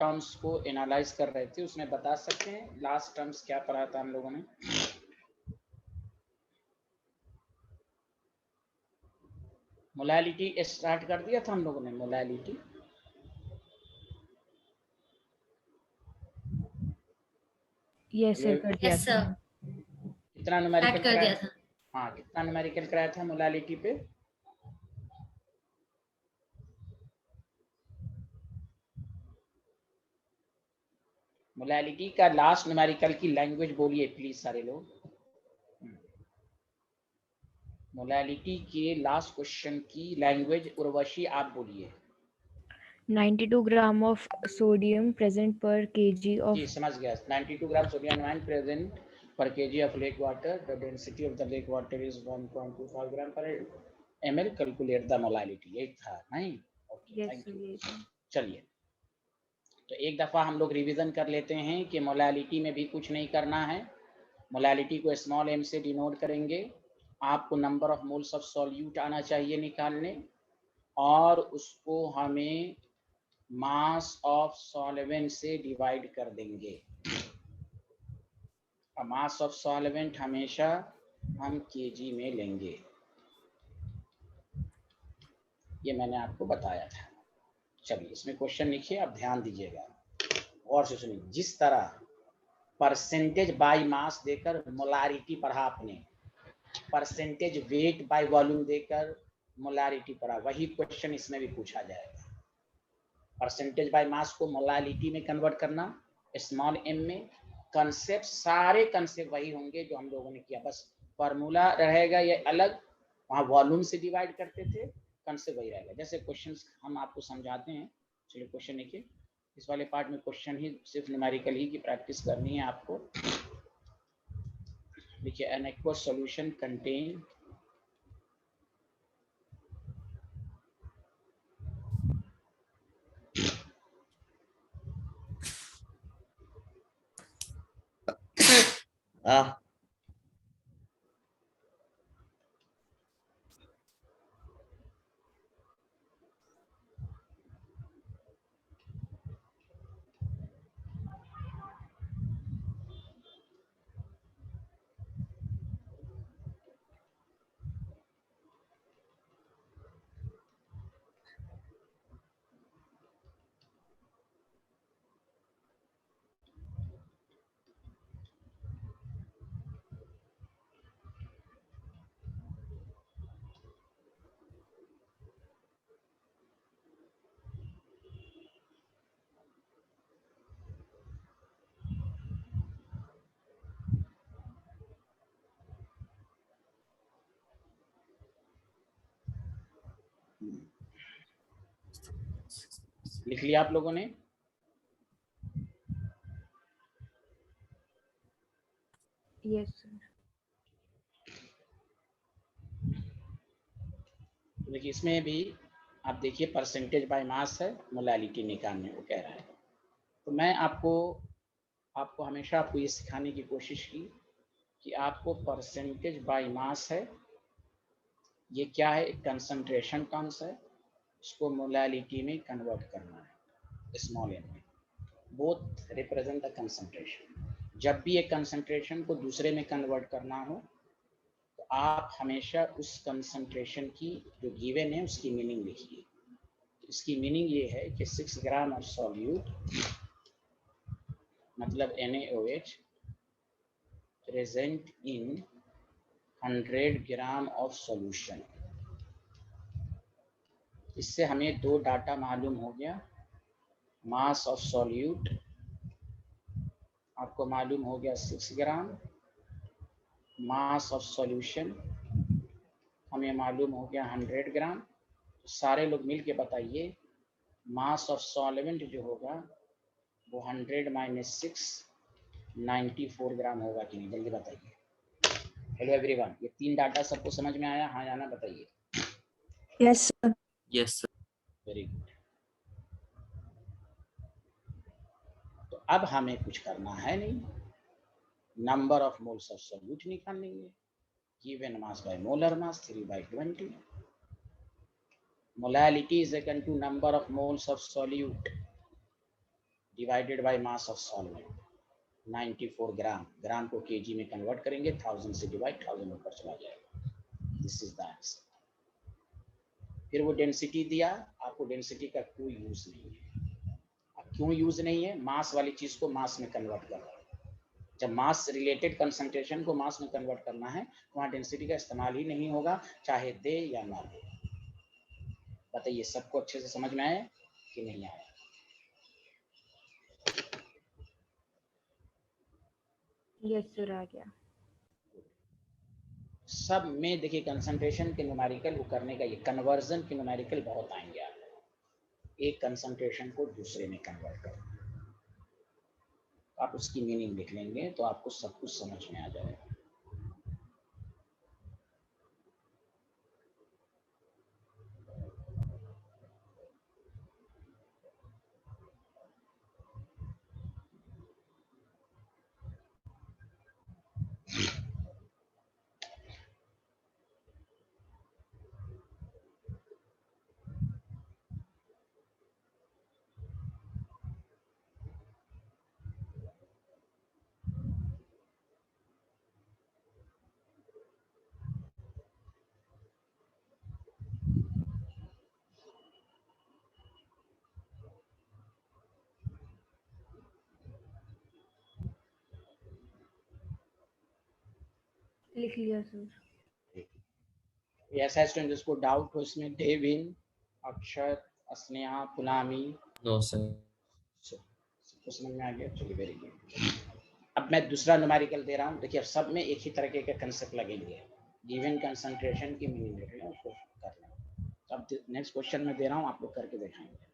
Terms को analyse कर रहे थे, उसमें बता सकते हैं लास्ट टर्म्स क्या पढ़ा था हम लोगों ने? मोलैलिटी स्टार्ट कर दिया था हम लोगों ने, मोलैलिटी। यस सर, कर दिया था। कितना न्यूमेरिकल कर दिया था? हाँ, कितना न्यूमेरिकल कराया था मोलैलिटी पे? मोलैलिटी का लास्ट न्यूमेरिकल की लैंग्वेज बोलिए प्लीज सारे लोग। मोलैलिटी के लास्ट क्वेश्चन की लैंग्वेज उर्वशी आप बोलिए। 92 ग्राम ऑफ सोडियम प्रेजेंट पर केजी ऑफ। जी समझ गया, 92 gram sodium ion present per kg of lake water. The density of the lake water is 1.25 gram per ml. Calculate the molality. यही था नहीं? Okay, thank you. चलिए, तो एक दफ़ा हम लोग रिवीजन कर लेते हैं कि मोलैलिटी में भी कुछ नहीं करना है। मोलैलिटी को स्मॉल m से डिनोट करेंगे। आपको number of moles of solute आना चाहिए निकालने, और उसको हमें मास ऑफ सॉल्वेंट से डिवाइड कर देंगे। मास ऑफ सॉल्वेंट हमेशा हम केजी में लेंगे, ये मैंने आपको बताया था। चलिए, इसमें क्वेश्चन लिखिए, आप ध्यान दीजिएगा और से सुनिए। जिस तरह परसेंटेज बाय मास देकर मोलारिटी पढ़ा आपने, परसेंटेज वेट बाय वॉल्यूम देकर मोलारिटी पढ़ा, वही क्वेश्चन इसमें भी पूछा जाएगा। परसेंटेज बाय मास को मोलारिटी में कन्वर्ट करना स्मॉल m में। कंसेप्ट, सारे कंसेप्ट वही होंगे जो हम लोगों ने किया, बस फार्मूला रहेगा ये अलग, वहाँ वॉल्यूम से डिवाइड करते थे, कंसेप्ट वही रहेगा। जैसे क्वेश्चंस हम आपको समझाते हैं। चलिए क्वेश्चन लिखिए। इस वाले पार्ट में क्वेश्चन ही सिर्फ न्यूमेरिकल ही की प्रैक्टिस करनी है आपको। देखिए, एन एक्वस सॉल्यूशन कंटेन लिख लिया आप लोगों ने? Yes sir. देखिए, इसमें भी आप देखिए परसेंटेज बाय मास है, मोलैलिटी निकालने को कह रहा है। तो मैं आपको हमेशा आपको ये सिखाने की कोशिश की कि आपको परसेंटेज बाय मास है, ये क्या है, एक कंसंट्रेशन टर्म्स है, इसको मोलैलिटी में कन्वर्ट करना है स्मॉल m में। Both represent the concentration. जब भी एक कंसंट्रेशन को दूसरे में कन्वर्ट करना हो, तो आप हमेशा उस कंसंट्रेशन की जो गिवन है उसकी मीनिंग लिखिए। इसकी मीनिंग ये है कि 6 ग्राम ऑफ सॉल्यूट मतलब NaOH present in 100 gram of solution. इससे हमें दो डाटा मालूम हो गया। मास ऑफ सॉल्यूट आपको मालूम हो गया 6 ग्राम, मास ऑफ सॉल्यूशन हमें मालूम हो गया 100 ग्राम। तो सारे लोग मिल के बताइए मास ऑफ सॉल्वेंट जो होगा वो 100 माइनस 6 94 ग्राम होगा कि नहीं, जल्दी बताइए। हेलो एवरीवन, ये तीन डाटा सबको समझ में आया? हाँ या ना बताइए। Yes sir. Yes sir. Very good. तो अब हमें कुछ करना है नहीं, number of moles of solute निकाल लेंगे। Given mass by molar mass 3/20। Molality is equal to number of moles of solute divided by mass of solvent 94 ग्राम, ग्राम को केजी में कन्वर्ट करेंगे, 1000 से डिवाइड, 1000 ऊपर चला जाएगा। This is the answer. फिर वो डेंसिटी दिया, आपको डेंसिटी का कोई यूज नहीं है। अब क्यों यूज नहीं है? मास वाली चीज को मास में कन्वर्ट कर रहा है। जब मास रिलेटेड कंसंट्रेशन को मास में कन्वर्ट करना है, वहां डेंसिटी का इस्तेमाल ही नहीं होगा, चाहे दे या ना दे। बताइए सबको अच्छे से समझ में आया कि नहीं आया? यस सर, आ गया। सब में देखिए कंसंट्रेशन के न्यूमेरिकल को करने का, ये कन्वर्जन के न्यूमेरिकल बहुत आएंगे आपको, एक कंसंट्रेशन को दूसरे में कन्वर्ट करना। आप उसकी मीनिंग लिख लेंगे तो आपको सब कुछ समझ में आ जाएगा। लिख लिया सर। ऐसा स्टूडेंट जिसको डाउट हो इसमें, डेविन, अक्षर, स्नेहा, पुनामी, नो सर। सबको समझ में आ गया? चलिए वेरी गुड। अब मैं दूसरा न्यूमेरिकल दे रहा हूँ, देखिए अब सब में एक ही तरह के कंसेप्ट लगेंगे। गिवन कंसंट्रेशन की मीनिंग लिख लें, उसको कर लें। अब नेक्स्ट क्वेश्चन में दे रहा हूँ, आप लोग करके देखेंगे।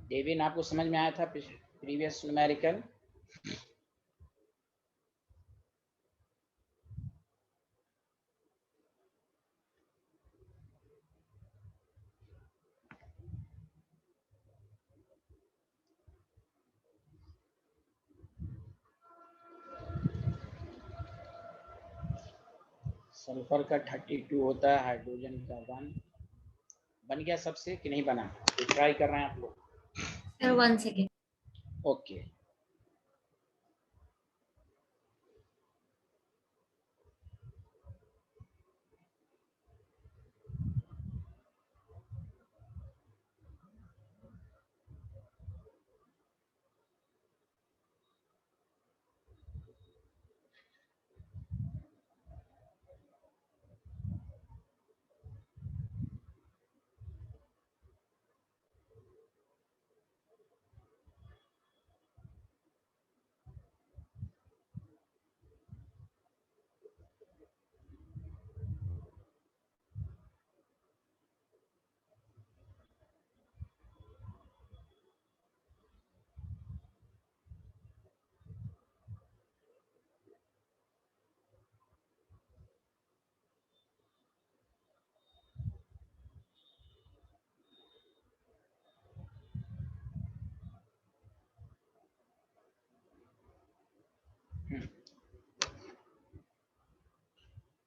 डेविन आपको समझ में आया था प्रीवियस न्यूमेरिकल? सल्फर का 32 होता है, हाइड्रोजन का 1। बन गया सबसे कि नहीं बना? तो ट्राई कर रहे हैं आप लोग? Sir 1 second. ओके।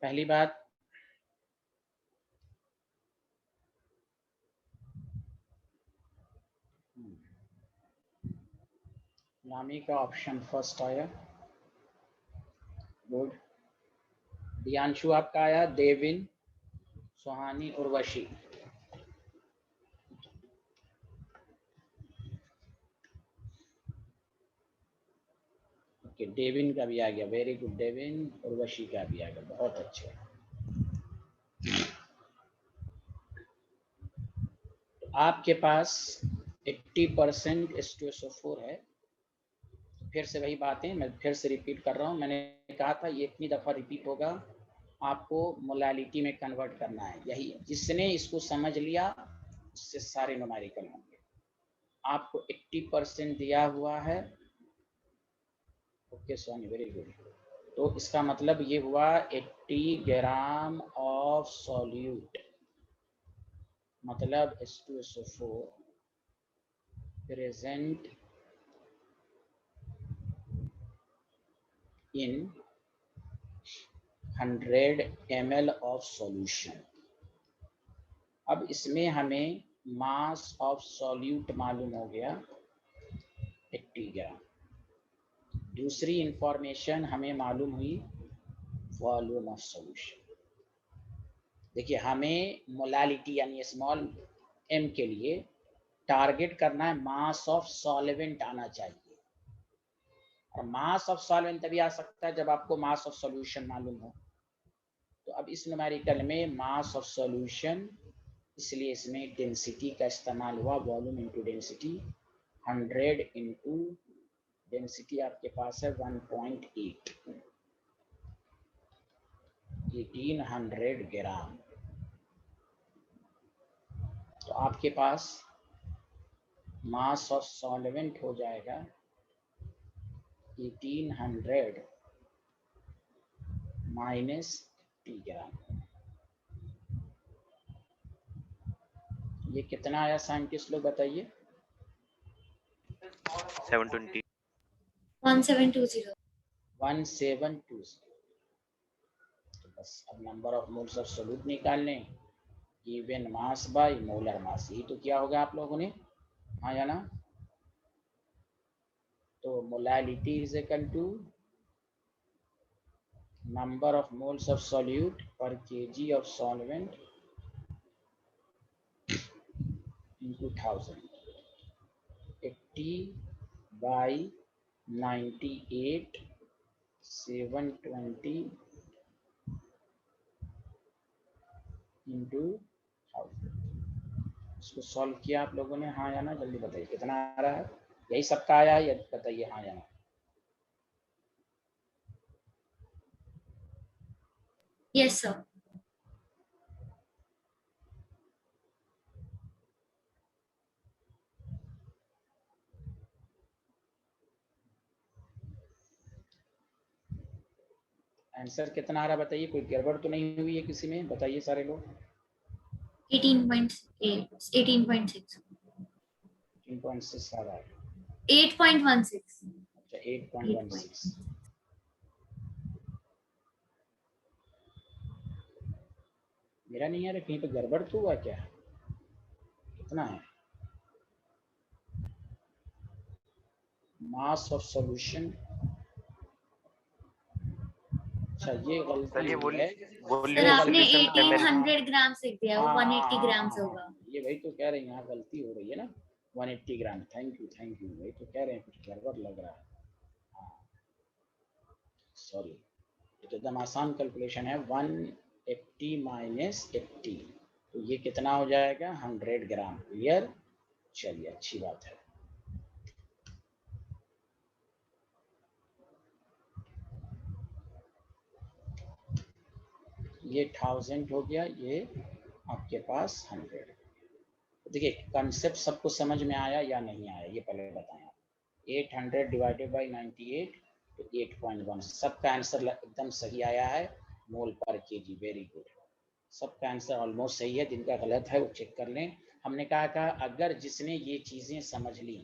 पहली बात, नामी का ऑप्शन फर्स्ट आया, गुड। दियांशु आपका आया, देविन, सुहानी, उर्वशी। ओके, देविन का भी आ गया, वेरी गुड देविन। उर्वशी का भी आ गया, बहुत अच्छे। तो आपके पास 80% H2SO4 है। फिर से वही बातें मैं फिर से रिपीट कर रहा हूँ, मैंने कहा था ये इतनी दफ़ा रिपीट होगा, आपको मोलालिटी में कन्वर्ट करना है। यही जिसने इसको समझ लिया उससे सारे न्यूमेरिकल होंगे। आपको 80% दिया हुआ है। Okay Soni, very good. तो इसका मतलब ये हुआ 80 ग्राम ऑफ सॉल्यूट, मतलब H2SO4 present in 100 ml of solution. अब इसमें हमें मास ऑफ सॉल्यूट मालूम हो गया 80 ग्राम। दूसरी इंफॉर्मेशन हमें मालूम हुई वॉल्यूम ऑफ सॉल्यूशन। देखिए, हमें मोलालिटी यानी स्मॉल m के लिए टारगेट करना है मास ऑफ सॉल्वेंट आना चाहिए, और मास ऑफ सॉल्वेंट तभी आ सकता है जब आपको मास ऑफ सॉल्यूशन मालूम हो। तो अब इस न्यूमेरिकल में मास ऑफ सॉल्यूशन, इसलिए इसमें डेंसिटी का इस्तेमाल हुआ, volume into density. 100 into density आपके पास है 1.8, 1800 ग्राम। तो आपके पास मास ऑफ सॉल्वेंट हो जाएगा 1800 माइनस टी ग्राम। ये कितना आया साइंटिस्ट लोग बताइए? 720। 1720। 1720। तो बस अब number of moles of solute निकालने, given mass by molar mass, यही तो किया होगा आप लोगों ने, हाँ या ना? तो molality is equal to number of moles of solute per kg of solvent into 1000, 80 by 98, 720 into 1000। इसको सॉल्व किया आप लोगों ने, हाँ या ना? जल्दी बताइए कितना आ रहा है। यही सबका आया है, बताइए हाँ या ना? Yes, sir. आंसर कितना आ रहा है बताइए, कोई गड़बड़ तो नहीं हुई है किसी में? बताइए सारे लोग। 18.8, 18.6, 18.6 आ रहा है। 8.16. अच्छा, 8.16। मेरा नहीं आ रहा, कहीं पे गड़बड़ तो हुआ क्या? कितना है मास ऑफ सॉल्यूशन? अच्छा, ये गलती हुई है। सर आपने 1800 ग्राम से दिया, वो 180 ग्राम से होगा। ये वही तो कह रहे हैं, यहाँ गलती हो रही है ना, 180 ग्राम। थैंक यू, वही तो कह रहे हैं, कुछ गड़बड़ लग रहा है। हाँ सॉरी, ये तो एकदम आसान कैलकुलेशन है। 180 माइनस 80, तो ये कितना हो जाएगा? 100 ग्राम। क्लियर? चलिए, अच्छी बात है। ये 1000 हो गया, ये आपके पास 100। देखिए, कंसेप्ट सबको समझ में आया या नहीं आया, ये पहले बताएं। 800 डिवाइडेड बाई 98, तो 8.1। सबका आंसर एकदम सही आया है, मोल पर केजी। वेरी गुड, सबका आंसर ऑलमोस्ट सही है। जिनका गलत है वो चेक कर लें। हमने कहा अगर जिसने ये चीज़ें समझ ली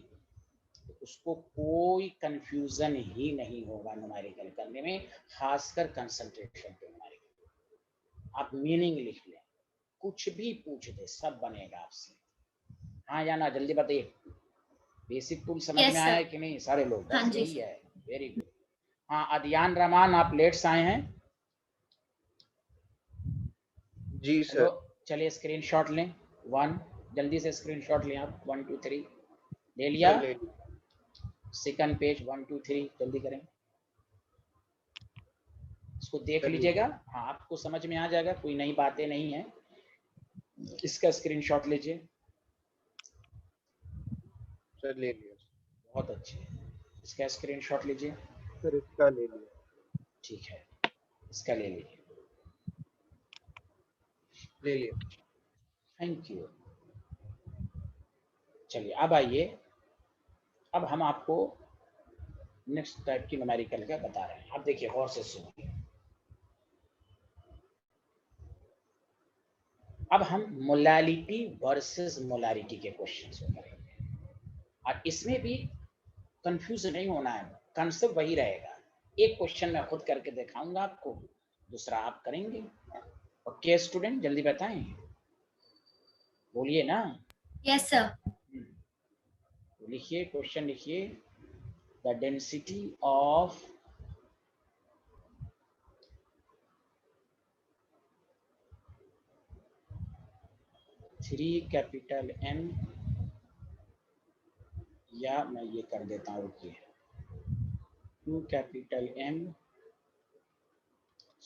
तो उसको कोई कंफ्यूजन ही नहीं होगा न्यूमेरिकल करने में, खासकर कंसंट्रेशन पे न्यूमेरिकल। आप मीनिंग लिख लें, कुछ भी पूछ दे सब बनेगा आपसे। हाँ या ना, जल्दी बताइए। बेसिक टूल समझ Yes, में आया sir. है कि नहीं सारे लोग? हाँ बस जी, यही sir. है। Very good. हाँ अदियान रहमान, आप लेट से आए हैं। जी चलो सर। चलिए स्क्रीनशॉट लें। 1 जल्दी से स्क्रीनशॉट लें आप। 1 2 3 ले लिया। सर ले लिया। सेकंड पेज 1 2 3 जल्दी करें। इसको देख सर ले लीजिएगा। लिया। हाँ आपको समझ में आ जाएगा, कोई नई बातें नहीं है। इसका स्क्रीनशॉट लीजिए। सर ले लिया। बहुत अच्छे। इसका स्क्रीनशॉट लीजिए। सर इसका ले लिया। ठीक है, इसका ले लीजिए। ले लिया। Thank you. चलिए अब आइए, अब हम आपको नेक्स्ट टाइप की न्यूमेरिकल का बता रहे हैं। अब देखिए गौर से सुनिए। अब हम मोलालिटी वर्सेस मोलारिटी के क्वेश्चंस को करेंगे, और इसमें भी कंफ्यूज नहीं होना है, कंसेप्ट वही रहेगा। एक क्वेश्चन मैं खुद करके दिखाऊंगा आपको, दूसरा आप करेंगे। ओके स्टूडेंट, जल्दी बताएं, बोलिए ना। Yes, sir. लिखिए, क्वेश्चन लिखिए। The density of three capital M, या मैं ये कर देता हूँ, रुकिए, 2 capital M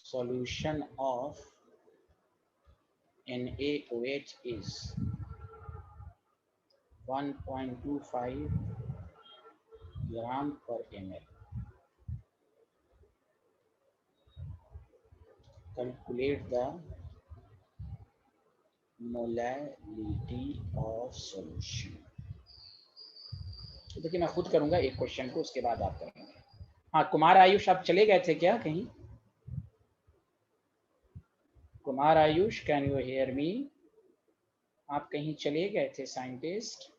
solution of NaOH is 1.25 gram per ml. Calculate the molality of solution. तो देखिए मैं खुद करूंगा एक क्वेश्चन को, उसके बाद आप करेंगे। हाँ कुमार आयुष, आप चले गए थे क्या कहीं? Kumar Ayush, can you hear me? आप कहीं चले गए थे साइंटिस्ट?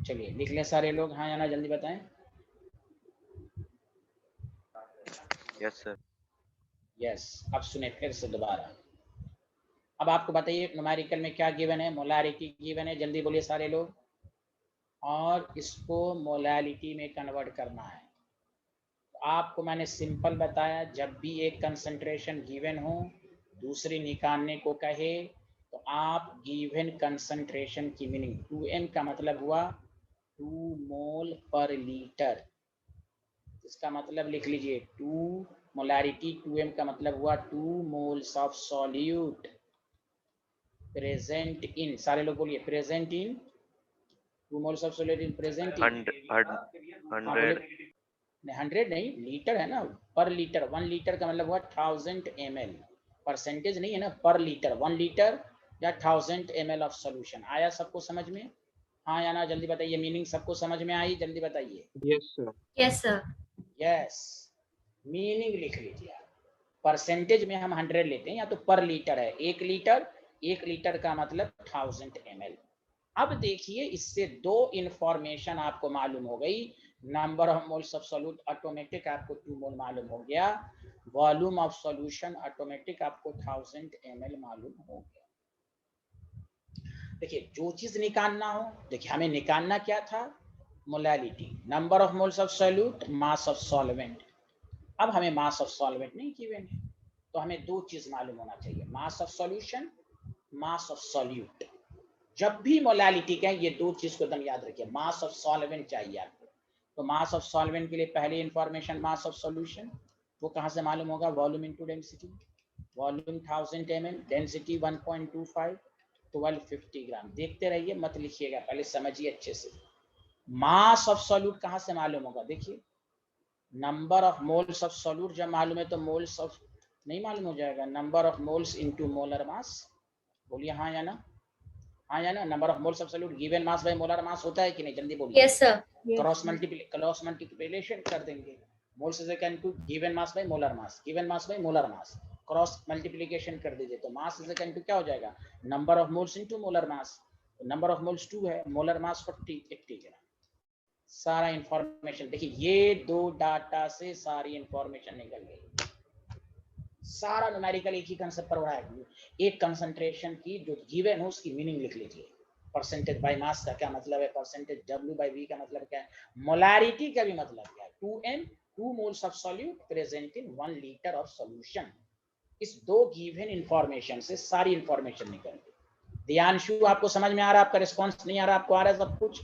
चलिए लिख लें सारे लोग, हाँ या ना, जल्दी बताएं। Yes sir. यस। अब सुने फिर से दोबारा। अब आपको बताइए न्यूमेरिकल में क्या गिवन है? मोलारिटी गिवन है, जल्दी बोलिए सारे लोग। और इसको मोलालिटी में कन्वर्ट करना है। तो आपको मैंने सिंपल बताया, जब भी एक कंसंट्रेशन गिवन हो, दूसरी निकालने को कहे, तो आप गिवन कंसंट्रेशन की मीनिंग 2m का मतलब हुआ 2 मोल पर लीटर। इसका मतलब लिख लीजिए, 2 मोलारिटी 2m का मतलब हुआ 2 मोल्स ऑफ सॉल्यूट प्रेजेंट इन, सारे लोग बोलिए present in, 2 moles of solute in present in 100 100 नहीं, लीटर है ना, पर लीटर। 1 लीटर का मतलब हुआ 1000 ml, परसेंटेज नहीं है ना, पर लीटर। 1 लीटर या 1000 ml ऑफ सॉल्यूशन। आया सबको समझ में? हाँ या ना, जल्दी बताइए। मीनिंग सबको समझ में आई? जल्दी बताइए। Yes sir. Yes, sir. Yes, meaning लिख लीजिए आप। परसेंटेज में हम 100 लेते हैं, या तो पर लीटर है। 1 लीटर का मतलब 1000 ml। अब देखिए, इससे दो इंफॉर्मेशन आपको मालूम हो गई। Number of moles of solute automatic आपको 2 मोल मालूम हो गया, वॉल्यूम ऑफ सॉल्यूशन ऑटोमेटिक आपको 1000 ml मालूम हो गया। देखिए जो चीज निकालना हो, देखिए हमें निकालना क्या था? Molality, number of moles of solute, mass of solvent. अब हमें मास ऑफ सॉल्वेंट नहीं गिवन है, तो हमें दो चीज मालूम होना चाहिए, mass of solution, mass of solute. जब भी मोलालिटी कहें, ये दो चीज को एकदम याद रखिए। मास ऑफ सॉल्वेंट चाहिए आपको, तो मास ऑफ सॉल्वेंट के लिए पहली इंफॉर्मेशन मास ऑफ सॉल्यूशन, वो कहाँ से मालूम होगा? Volume into density. Volume 1000 ml, density 1.25, 1250 ग्राम। देखते रहिए, मत लिखिएगा, पहले समझिए अच्छे से। मास ऑफ सॉल्यूट कहाँ से मालूम होगा? देखिए, number of moles of solute जब मालूम है तो मोल्स ऑफ नहीं मालूम हो जाएगा? Number of moles into molar मास। बोलिए हाँ या ना, हाँ या ना। Number of moles of solute given mass by molar मास होता है कि नहीं? जल्दी बोलिए। Yes, sir. क्रॉस मल्टीप्लिकेशन कर देंगे। Moles is equal to given mass by molar mass, given mass by molar mass, cross multiplication कर दीजिए, तो मास इज इक्वल टू क्या हो जाएगा? Number of moles into molar mass. Number of moles 2 है, molar mass 80 ग्राम। सारा information देखिए, ये दो डाटा से सारी इंफॉर्मेशन निकल गई, सारा न्यूमेरिकल एक ही कंसेप्ट पर हो रहा है। एक कंसंट्रेशन की जो गिवन हो उसकी मीनिंग लिख लीजिए। परसेंटेज बाय मास का क्या मतलब है, परसेंटेज W/V का मतलब क्या है, मोलारिटी का भी मतलब क्या है, 2m 2 moles of solute present in 1 litre of solution. इस दो गिवन इंफॉर्मेशन से सारी इंफॉर्मेशन निकल गई। ध्यानशु, आपको समझ में आ रहा है? आपका रिस्पॉन्स नहीं आ रहा? आपको आ रहा है सब कुछ?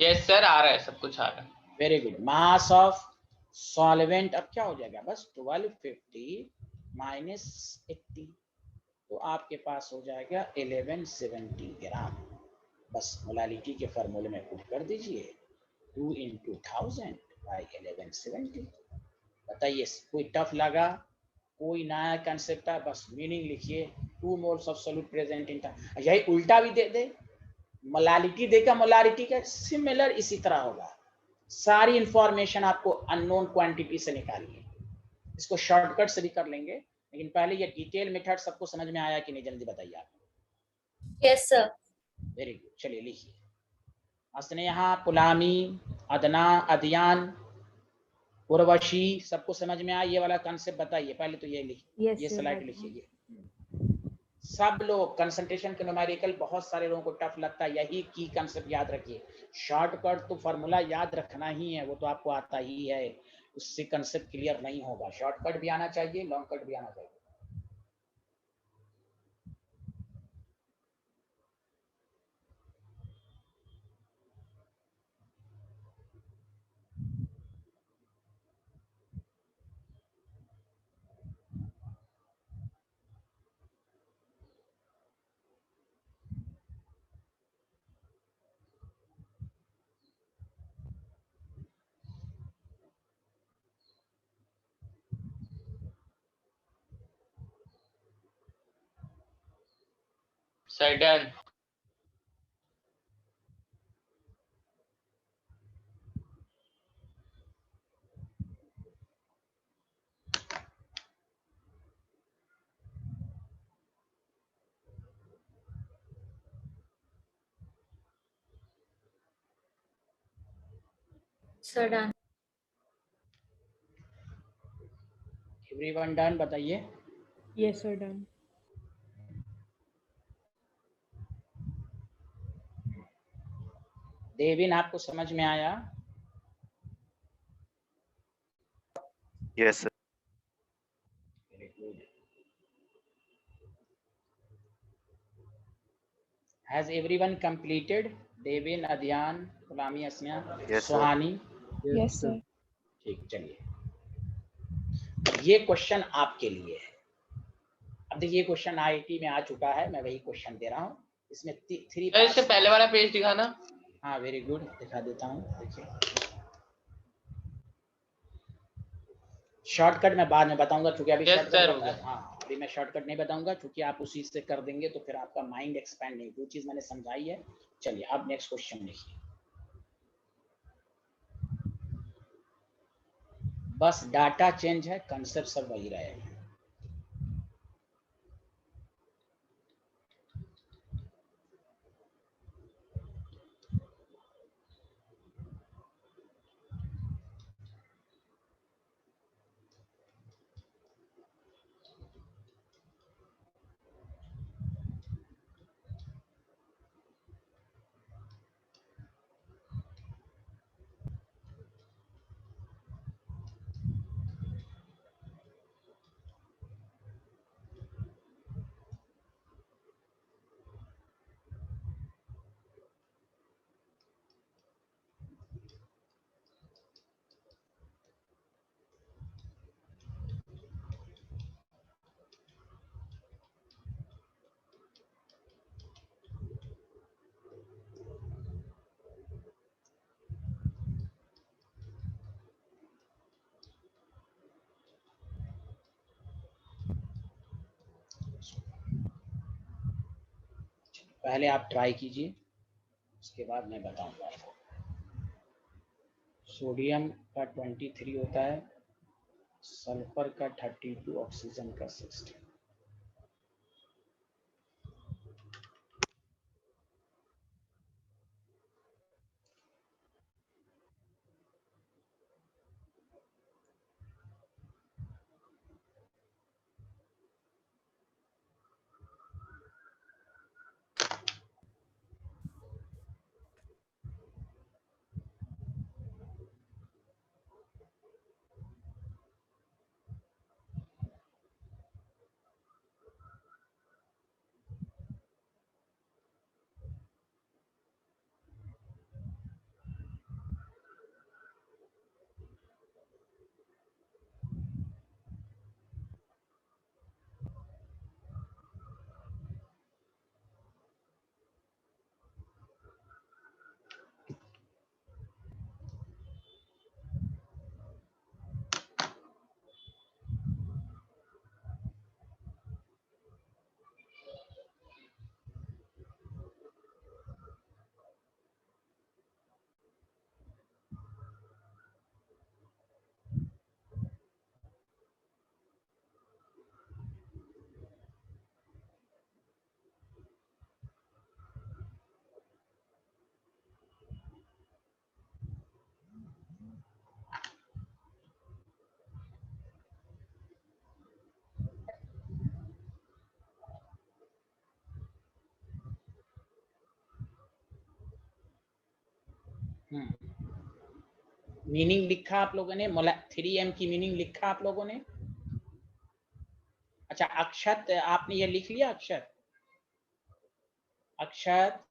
यस सर, आ रहा है, सब कुछ आ रहा है। Very good. Mass of solvent अब क्या हो जाएगा, बस 1250 माइनस 80, तो आपके पास हो जाएगा 1170 ग्राम। बस मोलालिटी के फॉर्मूले में पुट कर दीजिए, 2 into 1000 by 1170। बताइए, कोई टफ लगा? कोई नया कंसेप्ट है? बस मीनिंग लिखिए, 2 मोल्स ऑफ सॉल्यूट प्रेजेंट इन। यही उल्टा भी दे दे, मोलालिटी देगा, मोलारिटी का सिमिलर इसी तरह होगा। सारी इंफॉर्मेशन आपको अननोन क्वांटिटी से निकालिए। इसको शॉर्टकट से भी कर लेंगे, लेकिन पहले ये डिटेल मेथड सबको समझ में आया कि नहीं, जल्दी बताइए आप। Yes sir. वेरी गुड, चलिए लिखिए। असने यहाँ पुलामी, अदना, अदियान, उर्वशी, सबको समझ में आया? ये वाला कॉन्सेप्ट बताइए पहले तो। ये लिखिए, Yes, ये sir, स्लाइड got लिखिए। it. ये सब लोग कंसंट्रेशन के न्यूमेरिकल बहुत सारे लोगों को टफ लगता है, यही की कंसेप्ट याद रखिए। शॉर्टकट तो फार्मूला याद रखना ही है, वो तो आपको आता ही है, उससे कंसेप्ट क्लियर नहीं होगा। शॉर्टकट भी आना चाहिए, लॉन्ग कट भी आना चाहिए। Sir done. Sir done. Everyone done? बताइए। Yes, sir, done. देविन, आपको समझ में आया? Yes, sir. Very good. Has everyone completed? Devin, Adhyan, Gulami, Asniya, Yes, sir. Suhani? Yes, sir. ठीक, चलिए ये क्वेश्चन आपके लिए है। अब देखिए, क्वेश्चन आईआईटी में आ चुका है, मैं वही क्वेश्चन दे रहा हूँ। इसमें 3 सर इससे पहले वाला पेज दिखाना। हाँ, वेरी गुड, दिखा देता हूँ। देखिए, शॉर्टकट मैं बाद में बताऊंगा, क्योंकि अभी Yes, शॉर्टकट sir, हो गया। हाँ, अभी मैं शॉर्टकट नहीं बताऊंगा, क्योंकि आप उसी से कर देंगे तो फिर आपका माइंड एक्सपैंड नहीं, जो चीज मैंने समझाई है। चलिए अब नेक्स्ट क्वेश्चन लिखिए। बस डाटा चेंज है, कंसेप्ट सब वही रहेगा। पहले आप ट्राई कीजिए, उसके बाद मैं बताऊंगा। सोडियम का 23 होता है, सल्फर का 32, ऑक्सीजन का 16। मीनिंग लिखा आप लोगों ने, 3m की मीनिंग लिखा आप लोगों ने? अच्छा, अक्षत आपने ये लिख लिया? Akshat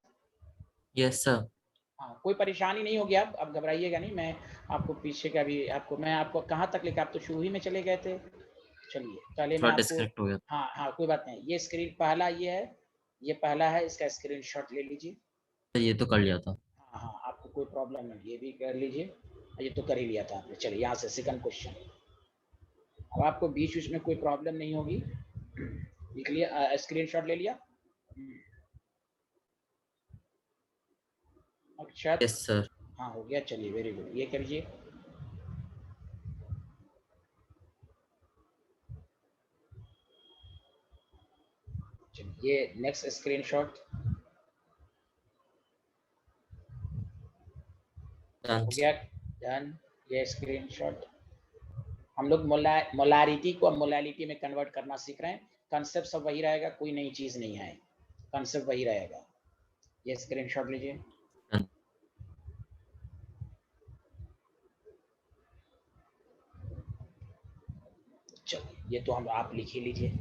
yes sir. हाँ, कोई परेशानी नहीं होगी, अब घबराइएगा नहीं। मैं आपको पीछे का भी मैं आपको कहाँ तक लिखा, आप तो शुरू ही में चले गए थे। चलिए पहले मैं थोड़ा आपको, डिस्कनेक्ट हो गया। हाँ कोई बात नहीं। ये स्क्रीन पहला ये है, ये पहला है, इसका स्क्रीनशॉट ले लीजिए। ये तो कर लिया था। हाँ, आपको कोई प्रॉब्लम नहीं, ये भी कर लीजिए। ये तो कर ही लिया था आपने। चलिए यहाँ से सेकंड क्वेश्चन। अब आपको बीच में कोई प्रॉब्लम नहीं होगी। लिख लिया, स्क्रीनशॉट ले लिया? अक्षत? Yes sir. हाँ हो गया, चलिए वेरी गुड। ये करिए। चलिए ये नेक्स्ट स्क्रीनशॉट हो गया, डन। ये स्क्रीनशॉट। हम लोग मोलारिटी को अब मोलालिटी में कन्वर्ट करना सीख रहे हैं। कंसेप्ट सब वही रहेगा, कोई नई चीज नहीं है, कंसेप्ट वही रहेगा। ये स्क्रीनशॉट लीजिए। चलिए ये तो हम आप लिख ही लीजिए।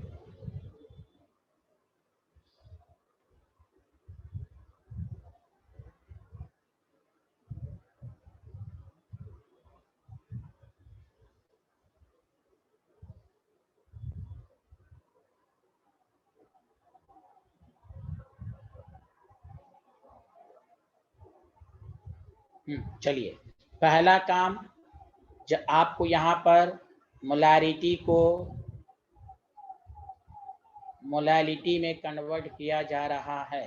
चलिए पहला काम, जब आपको यहाँ पर मोलारिटी को मोलालिटी में कन्वर्ट किया जा रहा है,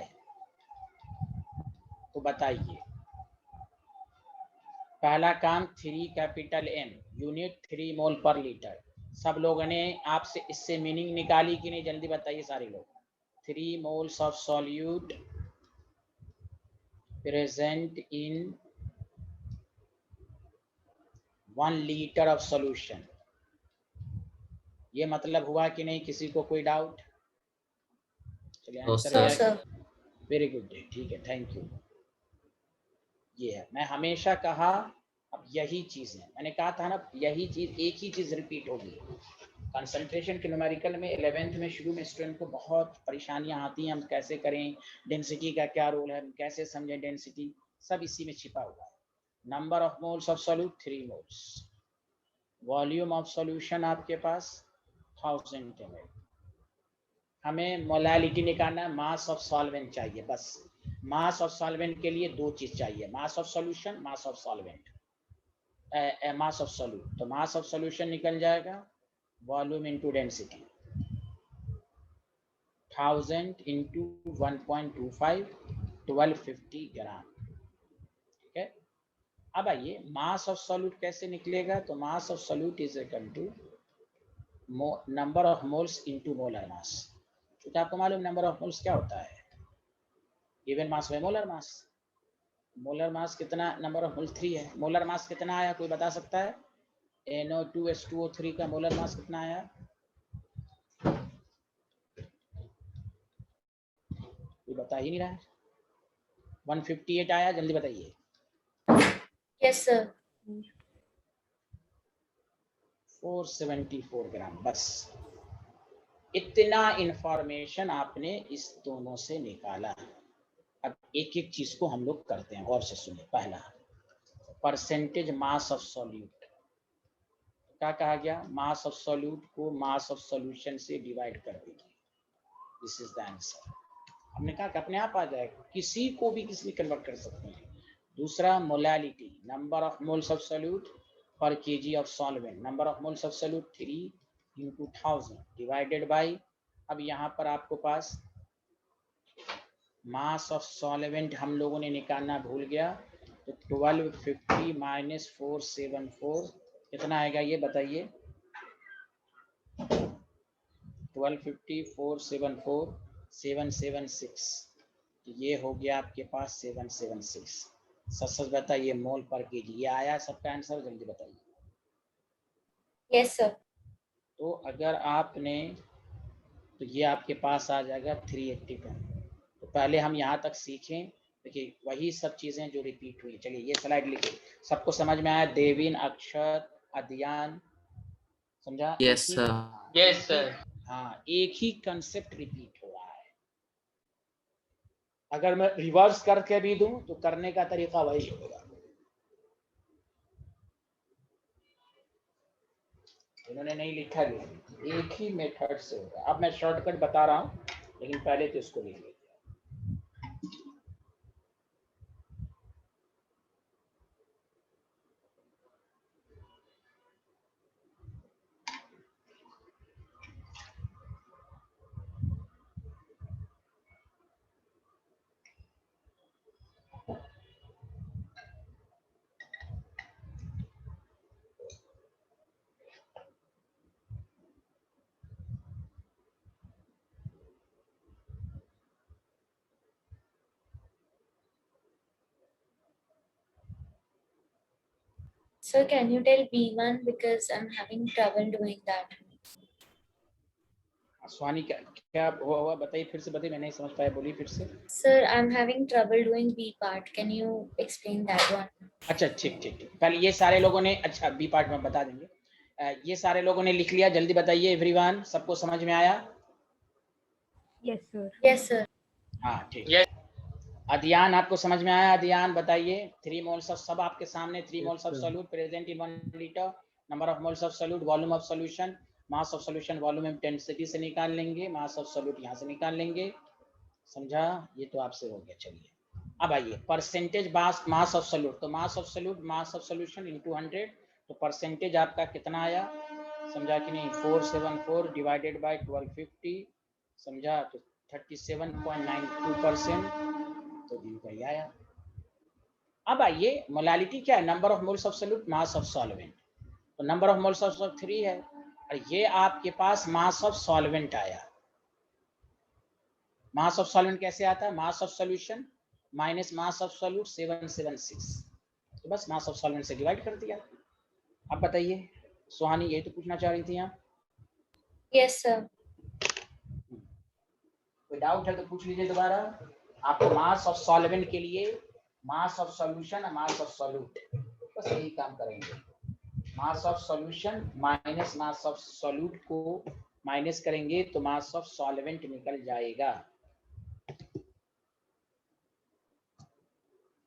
तो बताइए। पहला काम 3M यूनिट 3 मोल पर लीटर। सब लोगों ने आपसे इससे मीनिंग निकाली कि नहीं? जल्दी बताइए सारे लोग। 3 moles of solute present in 1 litre of solution. ये मतलब हुआ कि नहीं? किसी को कोई डाउट? चलिए आंसर। वेरी गुड, ठीक है, थैंक यू। ये है, मैं हमेशा कहा, अब यही चीज है, मैंने कहा था ना, यही चीज, एक ही चीज रिपीट होगी। कंसंट्रेशन के न्यूमेरिकल में 11th में शुरू में स्टूडेंट को बहुत परेशानियां आती हैं, हम कैसे करें, डेंसिटी का क्या रोल है, कैसे समझें डेंसिटी, सब इसी में छिपा हुआ है। Number of moles of solute 3 moles, volume of solution आपके पास 1000 ml। हमें मोलालिटी निकालना है, मास ऑफ सॉल्वेंट चाहिए बस। मास ऑफ सॉल्वेंट के लिए दो चीज चाहिए, mass of solution, mass of solvent, mass of solute. तो मास ऑफ सॉल्यूशन निकल जाएगा वॉल्यूम इनटू डेंसिटी, 1000 इंटू 1.25, 1250 ग्राम। ठीक है, अब आइए मास ऑफ सॉल्यूट कैसे निकलेगा? तो mass of solute is equal to number of moles into molar mass. क्योंकि आपको मालूम नंबर ऑफ मोल्स क्या होता है? गिवन मास में मोलर मास। मोलर मास कितना? नंबर ऑफ मोल्स 3 है। मोलर मास कितना आया, कोई बता सकता है? NO2H2O3 का मोलर मास कितना आया? कोई बता ही नहीं रहा है। 158 आया, जल्दी बताइए। Yes sir. 474 ग्राम। बस इतना इंफॉर्मेशन आपने इस दोनों से निकाला। अब एक एक चीज को हम लोग करते हैं, गौर से सुनिए। पहला, परसेंटेज मास ऑफ सॉल्यूट। क्या कहा गया? मास ऑफ सॉल्यूट को मास ऑफ सॉल्यूशन से डिवाइड कर दीजिए। This is the answer. हमने कहा कि अपने आप आ जाएगा, किसी को भी किसी में कन्वर्ट कर सकते हैं। दूसरा, molality, number of moles of solute पर KG of solvent. Number of moles of solute 3 into 1000 divided by, अब यहाँ पर आपको पास मास ऑफ सॉल्वेंट हम लोगों ने निकालना भूल गया, तो 1250 माइनस 474 कितना आएगा ये बताइए? 1250 474 776, तो ये हो गया आपके पास 776। सच सच बताइए, मोल पर केजी ये आया सबका आंसर? जल्दी बताइए। Yes sir. तो अगर आपने, तो ये आपके पास आ जाएगा 380 टन। तो पहले हम यहाँ तक सीखें देखिए वही सब चीजें जो रिपीट हुई। चलिए ये स्लाइड लिखिए, सबको समझ में आया? देवीन, अक्षत, अध्ययन, समझा? Yes, एक ही, sir. Yes sir. हाँ एक ही कंसेप्ट रिपीट हो रहा है। अगर मैं रिवर्स करके भी दूं तो करने का तरीका वही होगा। इन्होंने नहीं लिखा भी, एक ही मेथड से होगा। अब मैं शॉर्टकट बता रहा हूं, लेकिन पहले तो इसको लिख लीजिए। Sir, can you tell B1 because I'm having trouble doing that. Swani क्या हुआ बताइए, फिर से बताइए, मैं नहीं समझ पाया, बोलिए फिर से। Sir, I'm having trouble doing B part. Can you explain that one? अच्छा ठीक ठीक ठीक, पहले ये सारे लोगों ने, अच्छा बी पार्ट में बता देंगे। ये सारे लोगों ने लिख लिया, जल्दी बताइए एवरीवन, सबको समझ में आया? Yes, sir. Yes, sir. हाँ ठीक। Yes. अध्ययन आपको समझ में आया? अध्ययन बताइए। 3 मोल्स ऑफ, सब आपके सामने 3 moles of sir. Solute present in 1 litre, number of moles of solute, volume of solution, mass of solution, volume intensity से निकाल लेंगे, मास ऑफ सॉल्यूट यहाँ से निकाल लेंगे, समझा? ये तो आपसे हो गया। चलिए अब आइए परसेंटेज मास ऑफ सॉल्यूट, तो mass of solute mass of solution into 100, तो परसेंटेज आपका कितना आया, समझा कि नहीं? 474 डिवाइडेड बाय 1250, समझा? तो 37.92%, तो दिन का ही आया। अब आइए मोलालिटी क्या है? Number of moles of solute, mass of solvent, तो नंबर ऑफ मोल्स ऑफ 3 है, और ये आपके पास मास ऑफ सॉल्वेंट आया। मास ऑफ सॉल्वेंट कैसे आता है? मास of solution minus mass of solute 776, तो बस मास ऑफ सॉल्वेंट से डिवाइड कर दिया। अब बताइए सुहानी, यही तो पूछना चाह रही थी आप? Yes, sir. कोई डाउट है तो पूछ लीजिए दोबारा। आपको मास ऑफ सॉल्वेंट के लिए मास of solution, mass of solute, बस यही काम करेंगे। मास of solution minus mass of solute को माइनस करेंगे तो मास ऑफ सॉल्वेंट निकल जाएगा।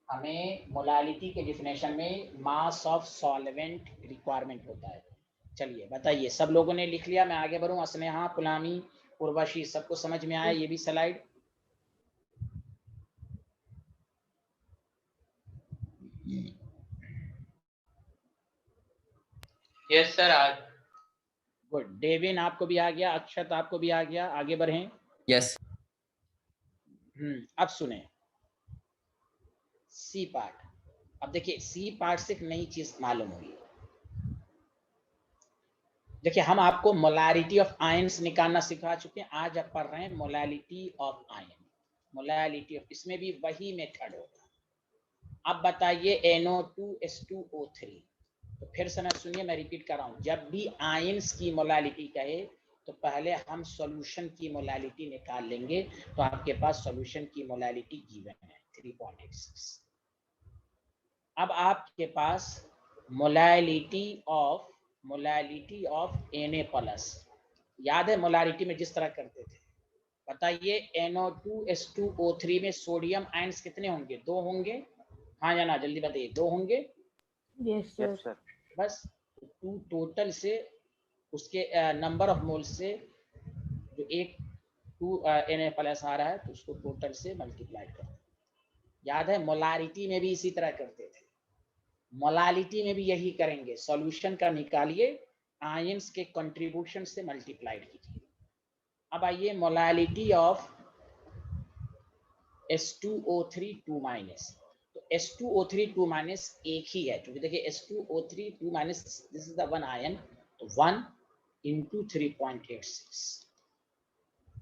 हमें मोलालिटी के डिफिनेशन में मास ऑफ सॉल्वेंट रिक्वायरमेंट होता है। चलिए बताइए, सब लोगों ने लिख लिया? मैं आगे बढ़ूं? स्नेहा, पुलामी, उर्वशी, सबको समझ में आया ये भी स्लाइड? Yes sir. आज गुड। डेविन आपको भी आ गया, अक्षत आपको भी आ गया, आगे बढ़ें। Yes. अब सुने सी पार्ट। अब देखिए सी पार्ट से एक नई चीज मालूम हुई। देखिए हम आपको मोलारिटी ऑफ आयंस निकालना सिखा चुके हैं, आज आप पढ़ रहे हैं molality of ion. Molality of, इसमें भी वही मेथड होगा। अब बताइए NO2H2O3, तो फिर से मैं सुनिए, मैं रिपीट कर रहा हूं, जब भी आयंस की मोलालिटी कहे तो पहले हम सॉल्यूशन की मोलालिटी निकाल लेंगे, तो आपके पास सॉल्यूशन की मोलालिटी गिवन है 3.86। अब आपके पास मोलालिटी ऑफ Na+, याद है मोलालिटी में जिस तरह करते थे? बताइए NO2H2O3 में सोडियम आयंस कितने होंगे? 2 होंगे, हाँ या ना, जल्दी बताइए। 2 होंगे? Yes, sir. Yes, sir. बस 2 टोटल से उसके नंबर ऑफ मोल से जो एक 2 Na+ आ रहा है तो उसको टोटल से मल्टीप्लाई कर। याद है मोलारिटी में भी इसी तरह करते थे, मोलालिटी में भी यही करेंगे। सॉल्यूशन का निकालिए, आयंस के कंट्रीब्यूशन से मल्टीप्लाइड कीजिए। अब आइए मोलालिटी ऑफ H2O3 2-, तो H2O3 2- एक ही है, क्योंकि देखिए H2O3 2-, this is the one ion, तो 1 × 3.86।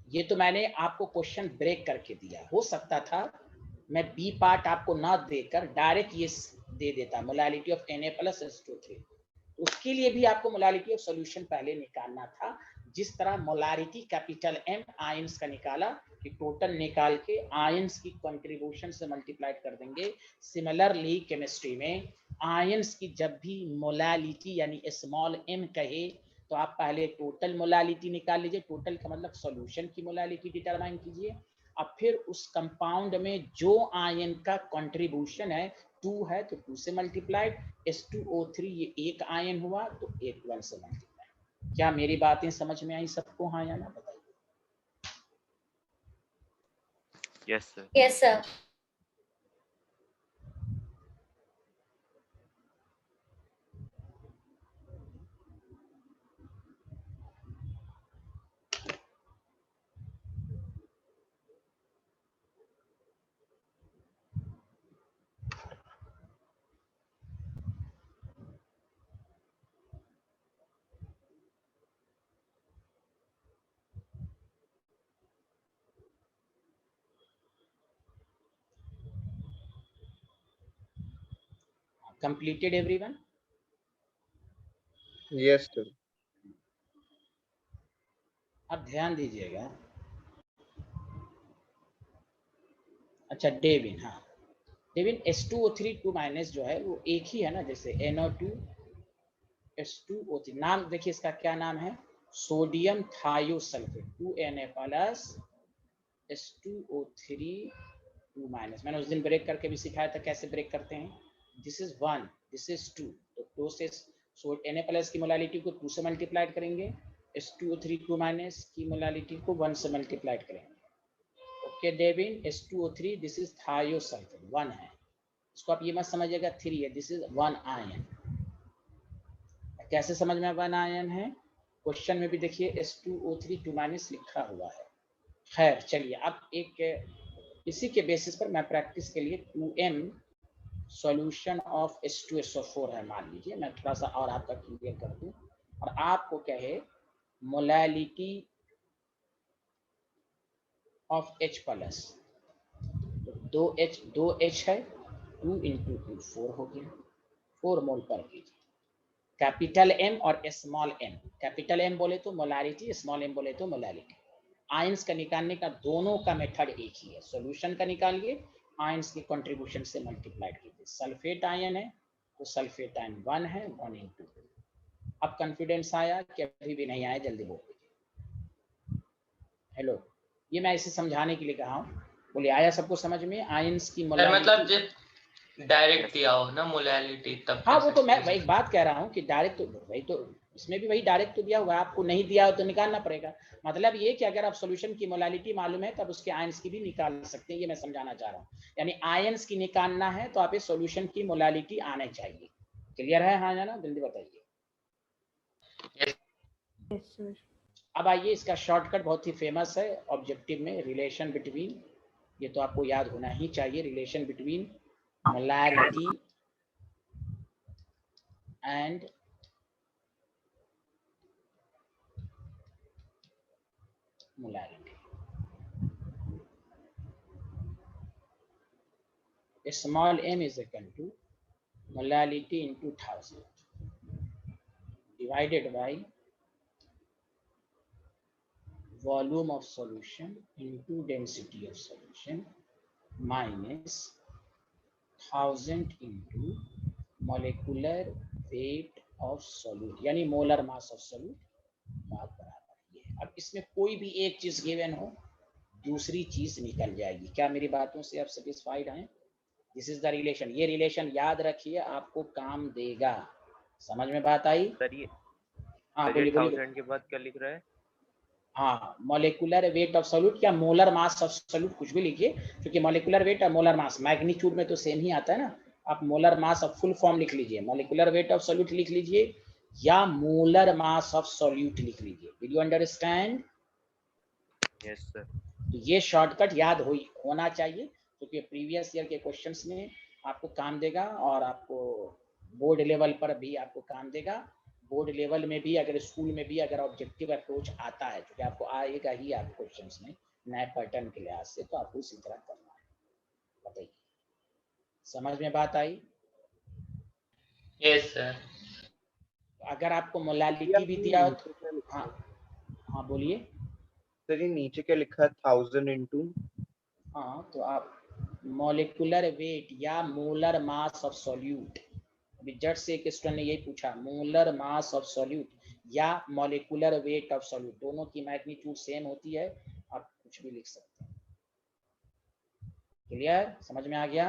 ये तो मैंने आपको क्वेश्चन ब्रेक करके दिया। हो सकता था मैं बी पार्ट आपको ना देकर डायरेक्ट ये दे देता, मोलालिटी ऑफ Na+H2O3, उसके लिए भी आपको मोलालिटी ऑफ सॉल्यूशन पहले निकालना था, जिस तरह मोलारिटी कैपिटल M आयंस का निकाला कि टोटल निकाल के आयंस की कंट्रीब्यूशन से मल्टीप्लाइड कर देंगे, सिमिलरली केमिस्ट्री में आयंस की जब भी मोलालिटी यानी स्मॉल m कहे तो आप पहले टोटल मोलालिटी निकाल लीजिए, टोटल का मतलब सॉल्यूशन की मोलालिटी डिटरमाइन कीजिए, अब फिर उस कंपाउंड में जो आयन का कंट्रीब्यूशन है 2 है तो 2 से मल्टीप्लाइड, H2O3 ये एक आयन हुआ तो 1 से मल्टीप्लाइड। क्या मेरी बातें समझ में आई सबको? हाँ या ना बताइए। Yes, sir. Yes, sir. Completed everyone? Yes, sir. अब ध्यान दीजिएगा। अच्छा डेविन, हाँ डेविन H2O3 2 माइनस जो है वो एक ही है ना, जैसे NO2 H2O3, नाम देखिए इसका क्या नाम है, sodium thiosulphate 2Na plus H2O3 2 minus. मैंने उस दिन ब्रेक करके भी सिखाया था कैसे ब्रेक करते हैं। दिस इज 1, दिस इज 2, तो 2 से Na प्लस की मोलालिटी को 2 से मल्टीप्लाइड करेंगे, H2O3 2 माइनस की मोलालिटी को 1 से मल्टीप्लाइड करेंगे। Okay Devin, H2O3 this is thiosulphate 1 है, इसको आप ये मत समझिएगा 3 है, दिस इज 1 आयन। कैसे समझ में 1 आयन है? क्वेश्चन में भी देखिए H2O3 2 माइनस लिखा हुआ है। खैर चलिए, अब एक इसी के बेसिस पर मैं प्रैक्टिस के लिए 2m सॉल्यूशन ऑफ H2SO4 है मान लीजिए, मैं थोड़ा सा और आपका क्लियर कर दूं और आपको कहे मोलालिटी ऑफ H प्लस, तो 2H है, 2 into 2 4 हो गया, 4 मोल पर केजी। कैपिटल M और स्मॉल m, कैपिटल M बोले तो मोलारिटी, स्मॉल m बोले तो मोलालिटी। आयंस का निकालने का दोनों का मेथड एक ही है, सॉल्यूशन का निकालिए, आयंस की कंट्रीब्यूशन से मल्टीप्लाइड कीजिए। सल्फेट आयन है तो सल्फेट आयन 1 है, 1 into 2। अब कॉन्फिडेंस आया कि अभी भी नहीं आया? जल्दी बोल दीजिए। हेलो, ये मैं इसे समझाने के लिए कहा हूँ, बोले आया सबको समझ में? आयंस की सर मतलब मोलालिटी डायरेक्ट दिया हो ना मोलालिटी तब हाँ वो तो मैं कैसे? वही बात कह रहा हूँ कि डायरेक्ट तो वही तो, इसमें भी वही डायरेक्ट तो दिया होगा, आपको नहीं दिया हो तो निकालना पड़ेगा। मतलब ये कि अगर आप सॉल्यूशन की मोलालिटी मालूम है तब उसके आयंस की भी निकाल सकते हैं, ये मैं समझाना चाह रहा हूँ। यानी आयंस की निकालना है तो आप इस सॉल्यूशन की मोलालिटी आने चाहिए। क्लियर है? हाँ या ना? जल्दी बताइए। Yes, sir. अब आइए, इसका शॉर्टकट बहुत ही फेमस है ऑब्जेक्टिव में, रिलेशन बिटवीन, ये तो आपको याद होना ही चाहिए, relation between molarity and molarity. A small m is equal to molality into 1000 divided by volume of solution into density of solution minus 1000 into molecular weight of solute, यानी molar mass of solute बात बराबर ये। अब इसमें कोई भी एक चीज गिवन हो, दूसरी चीज निकल जाएगी। क्या मेरी बातों से आप सेटिस्फाइड हैं? दिस इज द रिलेशन, ये रिलेशन याद रखिए, आपको काम देगा। समझ में बात आई? सर ये हाँ सर ये बोलिए 1000 के बाद क्या लिख रहा है? हाँ, मॉलिक्यूलर वेट ऑफ सोल्यूट या मोलर मास ऑफ सोल्यूट, कुछ भी लिखिए, क्योंकि मॉलिक्यूलर वेट और मोलर मास मैग्नीट्यूड में तो सेम ही आता है ना। आप molar mass of full form लिख लीजिए, मॉलिक्यूलर वेट ऑफ सोल्यूट लिख लीजिए या मोलर मास ऑफ सोल्यूट लिख लीजिए। Did you understand? Yes sir. तो ये शॉर्टकट याद होना चाहिए, क्योंकि प्रीवियस ईयर के क्वेश्चंस में आपको काम देगा और आपको बोर्ड लेवल पर भी आपको काम देगा। बोर्ड लेवल में भी, अगर स्कूल में भी अगर ऑब्जेक्टिव अप्रोच आता है, क्योंकि आपको आएगा ही आप क्वेश्चंस में नए पैटर्न के लिहाज से, तो आपको इसी तरह करना है। बताइए, समझ में बात आई? Yes sir. अगर आपको मोलालिटी भी दिया हो तो हाँ हाँ बोलिए। सर ये नीचे क्या लिखा है 1000 इंटू? हाँ तो आप मॉलिक्यूलर वेट या मोलर मास ऑफ सॉल्यूट, अभी जट से एक स्टूडेंट ने यही पूछा, मोलर मास ऑफ सॉल्यूट या मॉलिक्यूलर वेट ऑफ सॉल्यूट, दोनों की मैग्नीट्यूड सेम होती है, आप कुछ भी लिख सकते हैं। क्लियर, समझ में आ गया?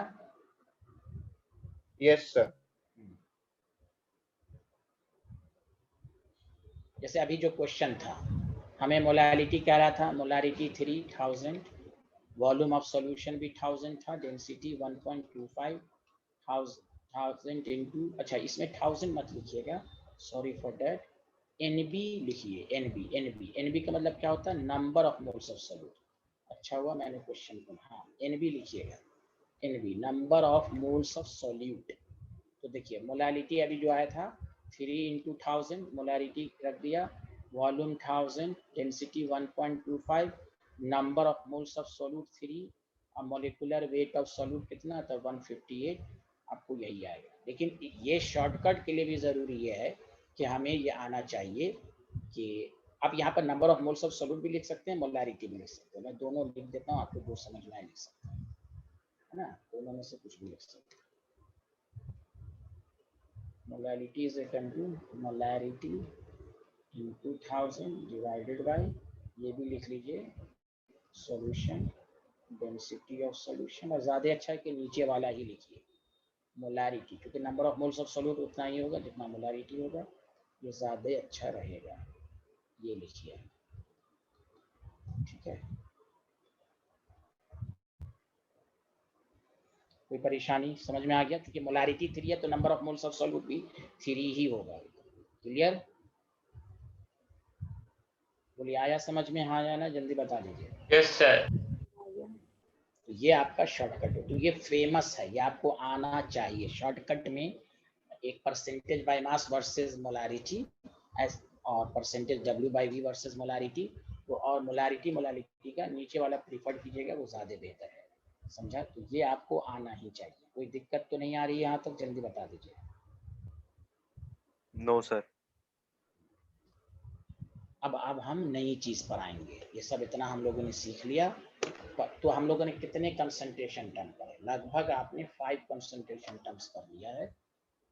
Yes sir. जैसे अभी जो क्वेश्चन था, हमें मोलारिटी कह रहा था, मोलारिटी 3000, वॉल्यूम ऑफ सॉल्यूशन भी 1000 था, डेंसिटी 1.25 1000 इंटू, अच्छा इसमें 1000 मत लिखिएगा, सॉरी फॉर दैट, एनबी लिखिए, एनबी। एनबी का मतलब क्या होता है? Number of moles of solute. अच्छा हुआ मैंने क्वेश्चन को, हाँ एनबी लिखिएगा, NB number of moles of solute. तो देखिए मोलारिटी अभी जो आया था 3 इंटू 1000, मोलारिटी रख दिया, volume 1000, density 1.25, number of moles of solute 3, और मॉलिक्यूलर वेट ऑफ सॉल्यूट कितना था? 158, आपको यही आएगा। लेकिन ये शॉर्टकट के लिए भी ज़रूरी है कि हमें ये आना चाहिए कि आप यहाँ पर number of moles of solute भी लिख सकते हैं, मोलारिटी भी लिख सकते हैं, मैं दोनों लिख देता हूँ, आपको जो समझ में आए लिख सकते हैं, है ना, दोनों में से कुछ भी लिख सकते हैं। Molarity is equal to molarity into 1000 divided by, ये भी लिख लीजिए, सॉल्यूशन डेंसिटी ऑफ सॉल्यूशन, और ज़्यादा अच्छा है कि नीचे वाला ही लिखिए मोलारिटी, क्योंकि number of moles of solute उतना ही होगा जितना मोलारिटी होगा, ये ज़्यादा अच्छा रहेगा, ये लिखिए, ठीक है। कोई परेशानी, समझ में आ गया? क्योंकि मोलारिटी 3 है तो number of moles of solute भी 3 ही होगा। क्लियर? बोलिए आया समझ में? हाँ या ना, जल्दी बता दीजिए। Yes sir. तो ये आपका शॉर्टकट है, तो ये फेमस है, ये आपको आना चाहिए। शॉर्टकट में एक percentage by mass versus molarity, और percentage W by V versus molarity, तो और मोलारिटी का नीचे वाला प्रीफर कीजिएगा, वो ज़्यादा बेहतर है, समझा? तो ये आपको आना ही चाहिए। कोई दिक्कत तो नहीं आ रही है यहाँ तक? जल्दी बता दीजिए। No sir. अब हम नई चीज़ पर आएंगे, ये सब इतना हम लोगों ने सीख लिया, तो हम लोगों ने कितने कंसंट्रेशन टर्म पढ़े? लगभग आपने 5 कंसंट्रेशन टर्म्स कर लिया है।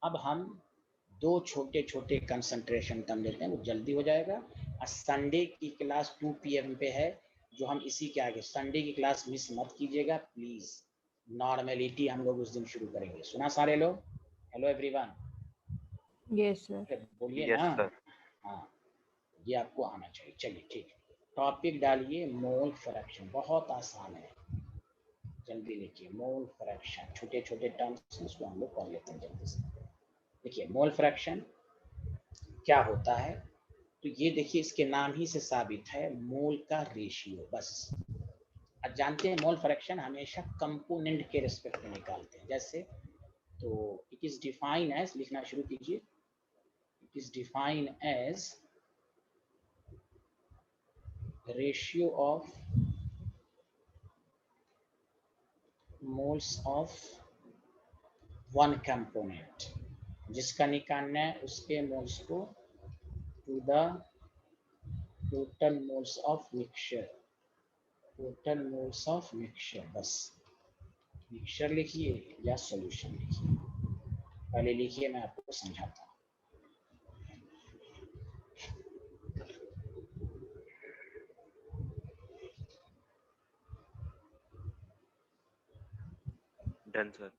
अब हम 2 छोटे छोटे कंसंट्रेशन टर्म लेते हैं, वो जल्दी हो जाएगा। और संडे की क्लास 2 PM पे है, जो हम इसी के आगे, संडे की क्लास मिस मत कीजिएगा प्लीज़। नॉर्मेलिटी हम लोग उस दिन शुरू करेंगे, सुना सारे लोग? Hello everyone, Yes, sir. बोलिए यस ना। सर। हाँ, ये आपको आना चाहिए। चलिए ठीक है, टॉपिक डालिए मोल फ्रैक्शन, बहुत आसान है, जल्दी लिखिए। मोल फ्रैक्शन, छोटे छोटे टर्म्स हैं, उसको हम लोग पढ़ लेते हैं जल्दी से। देखिए मोल फ्रैक्शन क्या होता है, तो ये देखिए इसके नाम ही से साबित है, मोल का रेशियो, बस। अब जानते हैं मोल फ्रैक्शन हमेशा कंपोनेंट के रिस्पेक्ट में निकालते हैं, जैसे तो इट इज डिफाइन एज, लिखना शुरू कीजिए, it is define as ratio of moles of one component, जिसका निकालना है उसके मोल्स को to the total moles of mixture, total moles of mixture, बस। मिक्सचर लिखिए या सॉल्यूशन लिखिए, पहले लिखिए, मैं आपको समझाता हूँ। Done sir.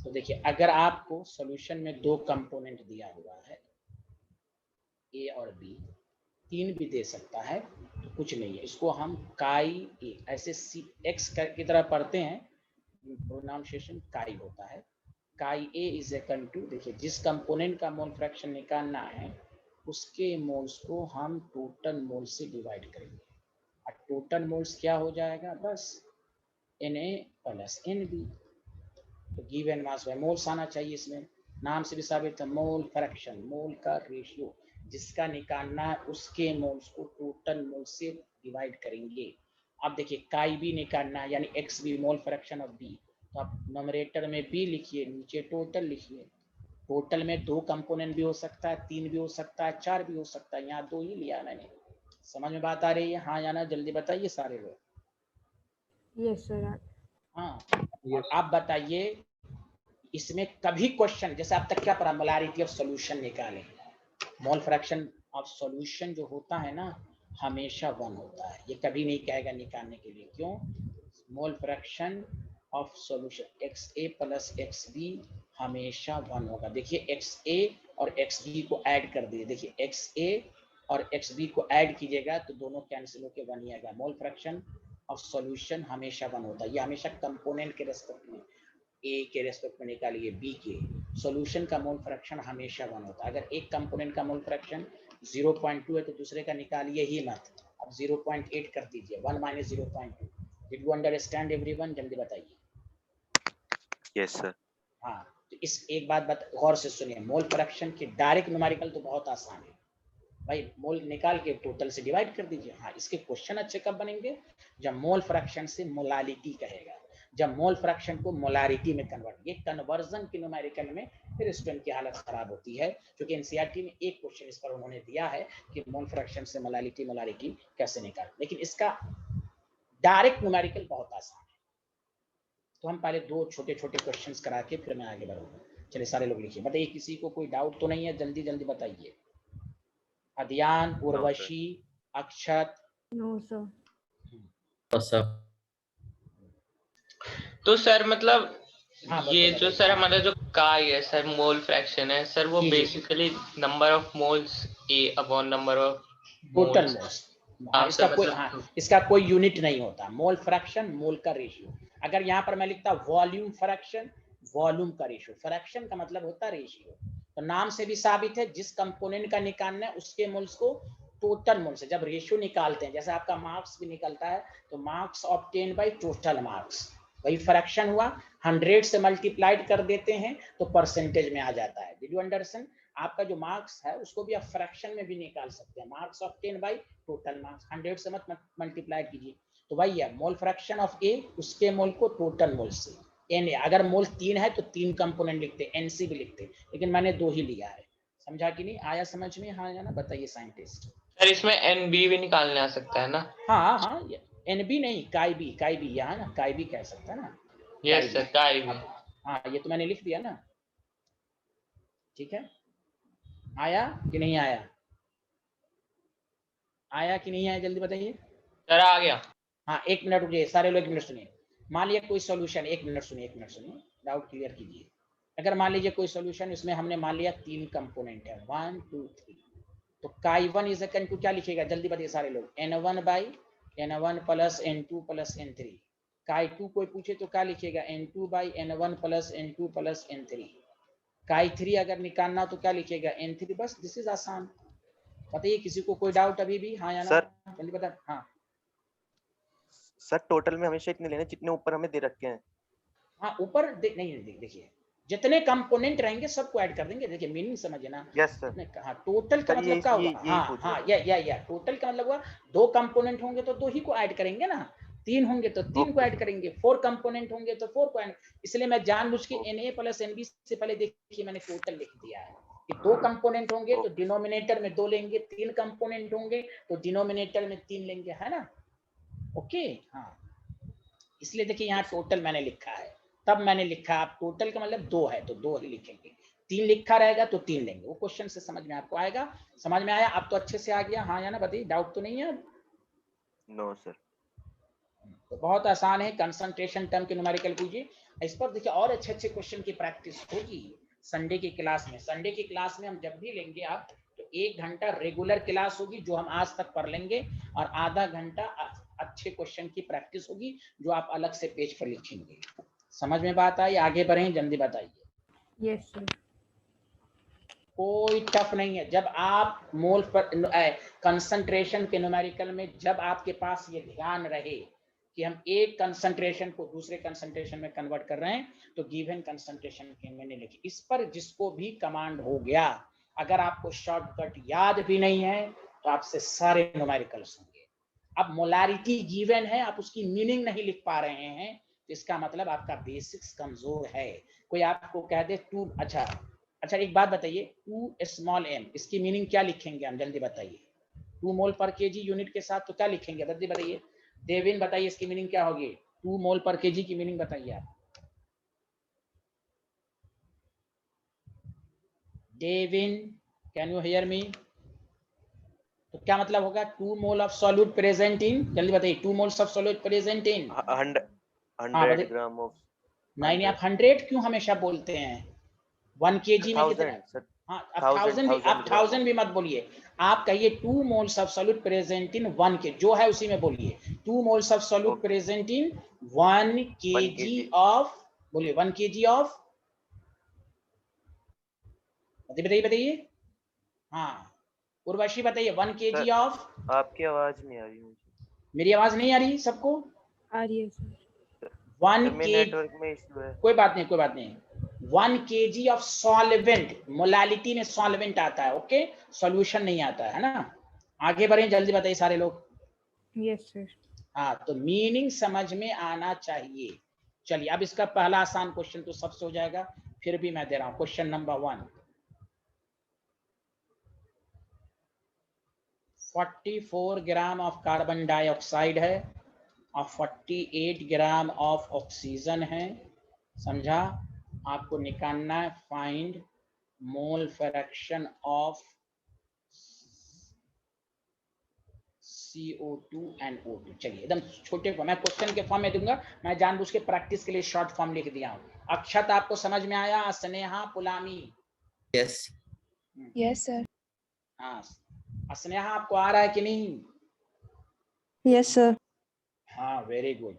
तो देखिए अगर आपको सॉल्यूशन में 2 कंपोनेंट दिया हुआ है, ए और बी, 3 भी दे सकता है, तो कुछ नहीं है, इसको हम काई ए, ऐसे सी एक्स की तरह पढ़ते हैं, प्रोनाउंसिएशन काई होता है। काई ए इज इक्वल टू, देखिए जिस कंपोनेंट का मोल फ्रैक्शन निकालना है उसके मोल्स को हम टोटल मोल से डिवाइड करेंगे, और टोटल मोल्स क्या हो जाएगा? बस Na प्लस Nb। तो गिवन मास बाय मोल्स आना चाहिए, इसमें नाम से भी साबित है, मोल फ्रैक्शन, मोल का रेशियो, जिसका निकालना है उसके मोल्स को टोटल मोल से डिवाइड करेंगे। अब देखिए काई बी निकालना है, यानी X B, mole fraction of B, तो आप नोमरेटर में बी लिखिए, नीचे टोटल लिखिए, टोटल में 2 कंपोनेंट भी हो सकता है, 3 भी हो सकता है, 4 भी हो सकता है, यहाँ 2 ही लिया मैंने। समझ में बात आ रही है? हाँ या ना जल्दी बताइए सारे लोग। Yes sir. हाँ Yes. आप बताइए, इसमें कभी क्वेश्चन जैसे अब तक क्या पढ़ा, मोलारिटी ऑफ सॉल्यूशन निकालें। मोल फ्रैक्शन ऑफ सॉल्यूशन जो होता है ना हमेशा 1 होता है, ये कभी नहीं कहेगा निकालने के लिए। क्यों? मोल fraction of solution XA plus XB हमेशा 1 होगा। देखिए XA और XB को ऐड कर दिए, देखिए XA और XB को ऐड कीजिएगा तो दोनों कैंसिल होकर 1 ही आएगा। मोल फ्रैक्शन ऑफ सॉल्यूशन हमेशा 1 होता है, ये हमेशा कंपोनेंट के रेस्पेक्ट में, ए के रेस्पेक्ट में निकालिए, बी के। सॉल्यूशन का मोल फ्रैक्शन हमेशा 1 होता है। अगर एक कंपोनेंट का मोल फ्रैक्शन 0.2 है तो दूसरे का निकालिए ही मत, अब 0.8 कर दीजिए, 1 minus 0.2। Did you understand everyone? जल्दी बताइए। Yes sir. हाँ तो इस एक बात गौर से सुनिए, मोल फ्रैक्शन की डायरेक्ट न्यूमेरिकल तो बहुत आसान है भाई, मोल निकाल के टोटल से डिवाइड कर दीजिए। हाँ इसके क्वेश्चन अच्छे कब बनेंगे? जब मोल फ्रैक्शन से मोलालिटी कहेगा, जब मोल फ्रैक्शन को मोलारिटी में कन्वर्ट, ये कन्वर्जन की न्यूमेरिकल में फिर स्टूडेंट की हालत खराब होती है, क्योंकि एनसीईआरटी में एक क्वेश्चन इस पर उन्होंने दिया है कि मोल फ्रैक्शन से मोलारिटी कैसे निकाल, लेकिन इसका डायरेक्ट न्यूमेरिकल बहुत आसान है। तो हम पहले 2 छोटे छोटे क्वेश्चन करा के फिर मैं आगे बढ़ूंगा। चलिए सारे लोग लिखिए, बताइए किसी को कोई डाउट तो नहीं है? जल्दी जल्दी बताइए। अध्यान, उर्वशी, अक्षत। No sir. तो सर तो सर मतलब हाँ, ये बताइए, जो बताइए। सर हमारा जो काय है सर, मोल फ्रैक्शन है सर, वो जी, जी। Basically number of moles A upon number of total moles. Moles. हाँ हाँ इसका सर, कोई, मतलब हाँ इसका कोई यूनिट नहीं होता। मोल फ्रैक्शन मोल का रेशियो। अगर यहाँ पर मैं लिखता वॉल्यूम फ्रैक्शन, वॉल्यूम का रेशियो, फ्रैक्शन का मतलब होता है रेशियो। तो नाम से भी साबित है, जिस कंपोनेंट का निकालना है उसके मोल्स को टोटल मोल से जब रेशियो निकालते हैं, जैसे आपका मार्क्स भी निकलता है तो marks obtain by total marks, वही फ्रैक्शन हुआ, 100 से मल्टीप्लाइड कर देते हैं तो परसेंटेज में आ जाता है। Did you understand? आपका जो मार्क्स है उसको भी आप फ्रैक्शन में भी निकाल सकते हैं, marks obtain by total marks, 100 से मत मल्टीप्लाइड कीजिए। तो वही है मोल फ्रैक्शन ऑफ ए, उसके मोल को टोटल मोल से। एन, अगर मोल 3 है तो 3 कंपोनेंट लिखते, एनसी भी लिखते, लेकिन मैंने 2 ही लिया है। समझा कि नहीं? आया समझ में? हाँ या ना बताइए साइंटिस्ट। सर इसमें NB भी निकालने आ सकता है ना? हाँ हाँ, एनबी नहीं, काई बी, यहाँ ना काई बी कह सकता है ना। यस सर, काय भी। हाँ ये तो मैंने लिख दिया ना, ठीक है। आया कि नहीं आया? आया कि नहीं आया जल्दी बताइए। सर आ गया। हाँ 1 मिनट रुकिए सारे लोग, 1 मिनट सुनिए। मान लीजिए कोई सॉल्यूशन, 1 मिनट सुनिए, 1 मिनट सुनिए, डाउट क्लियर कीजिए। अगर मान लीजिए कोई सॉल्यूशन, इसमें हमने मान लिया 3 कंपोनेंट है, 1 2 3, तो काई 1 इज इक्वल टू क्या लिखिएगा जल्दी बताइए सारे लोग, n1 by n1 plus n2 plus n3। काई 2 कोई पूछे तो क्या लिखिएगा, n2 by n1 plus n2 plus n3। काई 3 अगर निकालना तो क्या लिखिएगा, n3। बस दिस इज आसान। बताइए किसी को कोई डाउट अभी भी? हाँ या ना सर। जल्दी बता। हाँ सर टोटल में हमेशा इतने लेने जितने ऊपर हमें दे रखे हैं। हाँ ऊपर नहीं देखिए, जितने कंपोनेंट रहेंगे सबको ऐड कर देंगे। देखिए मीनिंग समझिए ना। Yes sir. हाँ टोटल का सर, मतलब क्या यही हुआ? हाँ पूछ हाँ रहा था। या टोटल का मतलब हुआ 2 कंपोनेंट होंगे तो 2 ही को ऐड करेंगे ना, 3 होंगे तो 3 को ओके ऐड करेंगे, 4 कंपोनेंट होंगे तो 4 को ऐड। इसलिए मैं जानबूझ के ओके Na प्लस Nb से पहले देखिए मैंने टोटल लिख दिया है कि 2 कंपोनेंट होंगे तो ओके डिनोमिनेटर में 2 लेंगे, 3 कंपोनेंट होंगे तो डिनोमिनेटर में 3 लेंगे, है ना? ओके हाँ, इसलिए देखिए यहाँ टोटल मैंने लिखा है, तब मैंने लिखा आप टोटल का मतलब 2 है तो 2 ही लिखेंगे, 3 लिखा रहेगा तो 3 लेंगे। वो क्वेश्चन से समझ में आपको आएगा? समझ में आया? अब तो अच्छे से आ गया? हाँ या ना बताइए, डाउट तो नहीं है? No sir. तो बहुत आसान है, कंसंट्रेशन टर्म के न्यूमेरिकल कीजिए। इस पर देखिए और अच्छे अच्छे क्वेश्चन की प्रैक्टिस होगी संडे की क्लास में। संडे की क्लास में हम जब भी लेंगे आप तो 1 घंटा रेगुलर क्लास होगी जो हम आज तक पढ़ लेंगे, और आधा घंटा अच्छे क्वेश्चन की प्रैक्टिस होगी जो आप अलग से पेज पर लिखेंगे। समझ में बात आई? आगे बढ़ें, जल्दी बताइए। Yes sir. कोई टफ नहीं है। जब आप मोल पर कंसंट्रेशन के न्यूमेरिकल में जब आपके पास ये ध्यान रहे कि हम एक कंसंट्रेशन को दूसरे कंसंट्रेशन में कन्वर्ट कर रहे हैं तो गिवन कंसंट्रेशन के मैंने लिखी, इस पर जिसको भी कमांड हो गया, अगर आपको शॉर्टकट याद भी नहीं है तो आपसे सारे न्यूमेरिकल्स होंगे। अब मोलारिटी गिवन है, आप उसकी मीनिंग नहीं लिख पा रहे हैं तो इसका मतलब आपका बेसिक्स कमजोर है। कोई आपको कह दे 2, अच्छा अच्छा एक बात बताइए, 2 स्मॉल m इसकी मीनिंग क्या लिखेंगे हम, जल्दी बताइए। 2 मोल पर केजी यूनिट के साथ तो क्या लिखेंगे, जल्दी बताइए। देविन बताइए इसकी मीनिंग क्या होगी, 2 मोल पर केजी की मीनिंग बताइए आप। Devin, can you hear me? तो क्या मतलब होगा, 2 मोल ऑफ सॉल्यूट प्रेजेंट इन, जल्दी बताइए, 2 moles of solute present in 100 gram of नहीं आप 100 क्यों हमेशा बोलते हैं, 1 केजी में कितना? 1000 सर। हाँ अब 1000 भी, आप 1000 भी मत बोलिए, आप कहिए 2 मोल्स ऑफ सॉल्यूट प्रेजेंट इन 1 के, जो है उसी में बोलिए, 2 moles of solute present in 1 KG of, बोलिए 1 केजी ऑफ, बताइए बताइए। हाँ उर्वशी बताइए, 1 केजी ऑफ। आपकी आवाज नहीं आ रही मुझे। मेरी आवाज नहीं आ रही सबको? आ रही है सर। 1 मेरे के, नेटवर्क में इशू है। कोई बात नहीं कोई बात नहीं। 1 केजी ऑफ सॉल्वेंट, मोलालिटी में सॉल्वेंट आता है, ओके, सॉल्यूशन नहीं आता है ना। आगे बढ़े, जल्दी बताइए सारे लोग। Yes sir. हाँ तो मीनिंग समझ में आना चाहिए। चलिए अब इसका पहला आसान क्वेश्चन तो सबसे हो जाएगा, फिर भी मैं दे रहा हूं question number 1। 44 gram of carbon dioxide है और 48 ग्राम ऑफ ऑक्सीजन है, समझा। आपको निकालना है find mole fraction of CO2 and O2। चलिए एकदम छोटे फॉर्म, मैं क्वेश्चन के फॉर्म में दूंगा, मैं जानबूझ के प्रैक्टिस के लिए शॉर्ट फॉर्म लिख दिया हूं। अक्षत आपको समझ में आया? Sneha Pulami? Yes. Yes sir. हाँ स्नेहा आपको आ रहा है कि नहीं? Yes sir. हाँ वेरी गुड।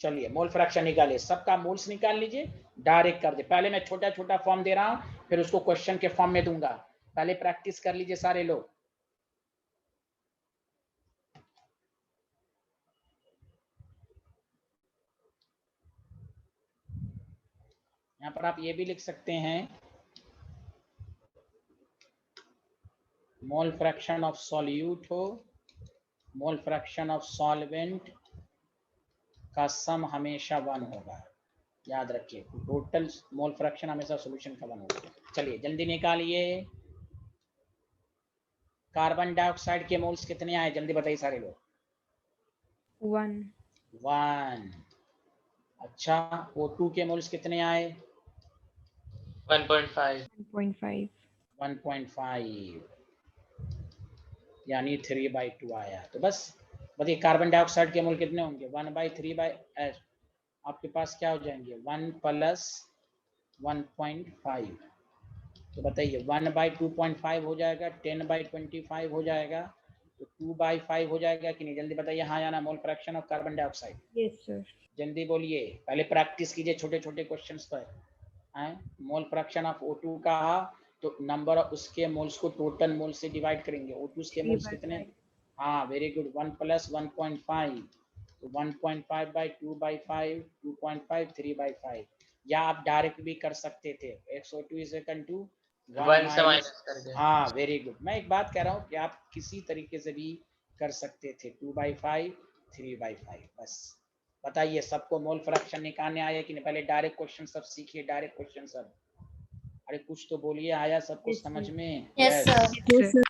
चलिए मोल फ्रैक्शन निकालिए, सबका मोल्स निकाल लीजिए, डायरेक्ट कर दे। पहले मैं छोटा छोटा फॉर्म दे रहा हूं, फिर उसको क्वेश्चन के फॉर्म में दूंगा, पहले प्रैक्टिस कर लीजिए सारे लोग। यहाँ पर आप ये भी लिख सकते हैं, मोल फ्रैक्शन ऑफ सॉल्यूट हो, मोल फ्रैक्शन ऑफ सॉल्वेंट का सम हमेशा 1 होगा, याद रखिए। टोटल मोल फ्रैक्शन हमेशा सॉल्यूशन का 1 होगा। चलिए जल्दी निकालिए, कार्बन डाइऑक्साइड के मोल्स कितने आए, जल्दी बताइए सारे लोग। 1। अच्छा O2 के मोल्स कितने आए? 1.5 1.5 यानी 3/2 आया। तो बस बताइए कार्बन डाइऑक्साइड के मोल कितने होंगे? 1/3 आपके पास क्या हो जाएंगे, 1 + 1.5। तो बताइए 1/2.5 हो जाएगा, 10/25 हो जाएगा, तो 2/5 हो जाएगा कि नहीं, जल्दी बताइए हाँ या ना। मोल fraction of carbon dioxide, yes sir. जल्दी बोलिए, पहले प्रैक्टिस कीजिए छोटे छोटे क्वेश्चंस पर। मोल फ्रैक्शन ऑफ O2 कहा तो नंबर ऑफ उसके मोल्स को टोटल मोल से डिवाइड करेंगे। O2 के मोल्स कितने? हाँ वेरी गुड, 1 + 1.5, तो 1.5/2/5, 2.5, 3/5। या आप डायरेक्ट भी कर सकते थे, XO2 = 1 से माइनस कर दे। हाँ वेरी गुड। मैं एक बात कह रहा हूँ कि आप किसी तरीके से भी कर सकते थे, 2/5, 3/5। बस बताइए सबको मोल फ्रैक्शन निकालने आया कि नहीं? पहले डायरेक्ट क्वेश्चन सब सीखिए, डायरेक्ट क्वेश्चन सब। अरे कुछ तो बोलिए, आया सबको समझ में? Yes sir.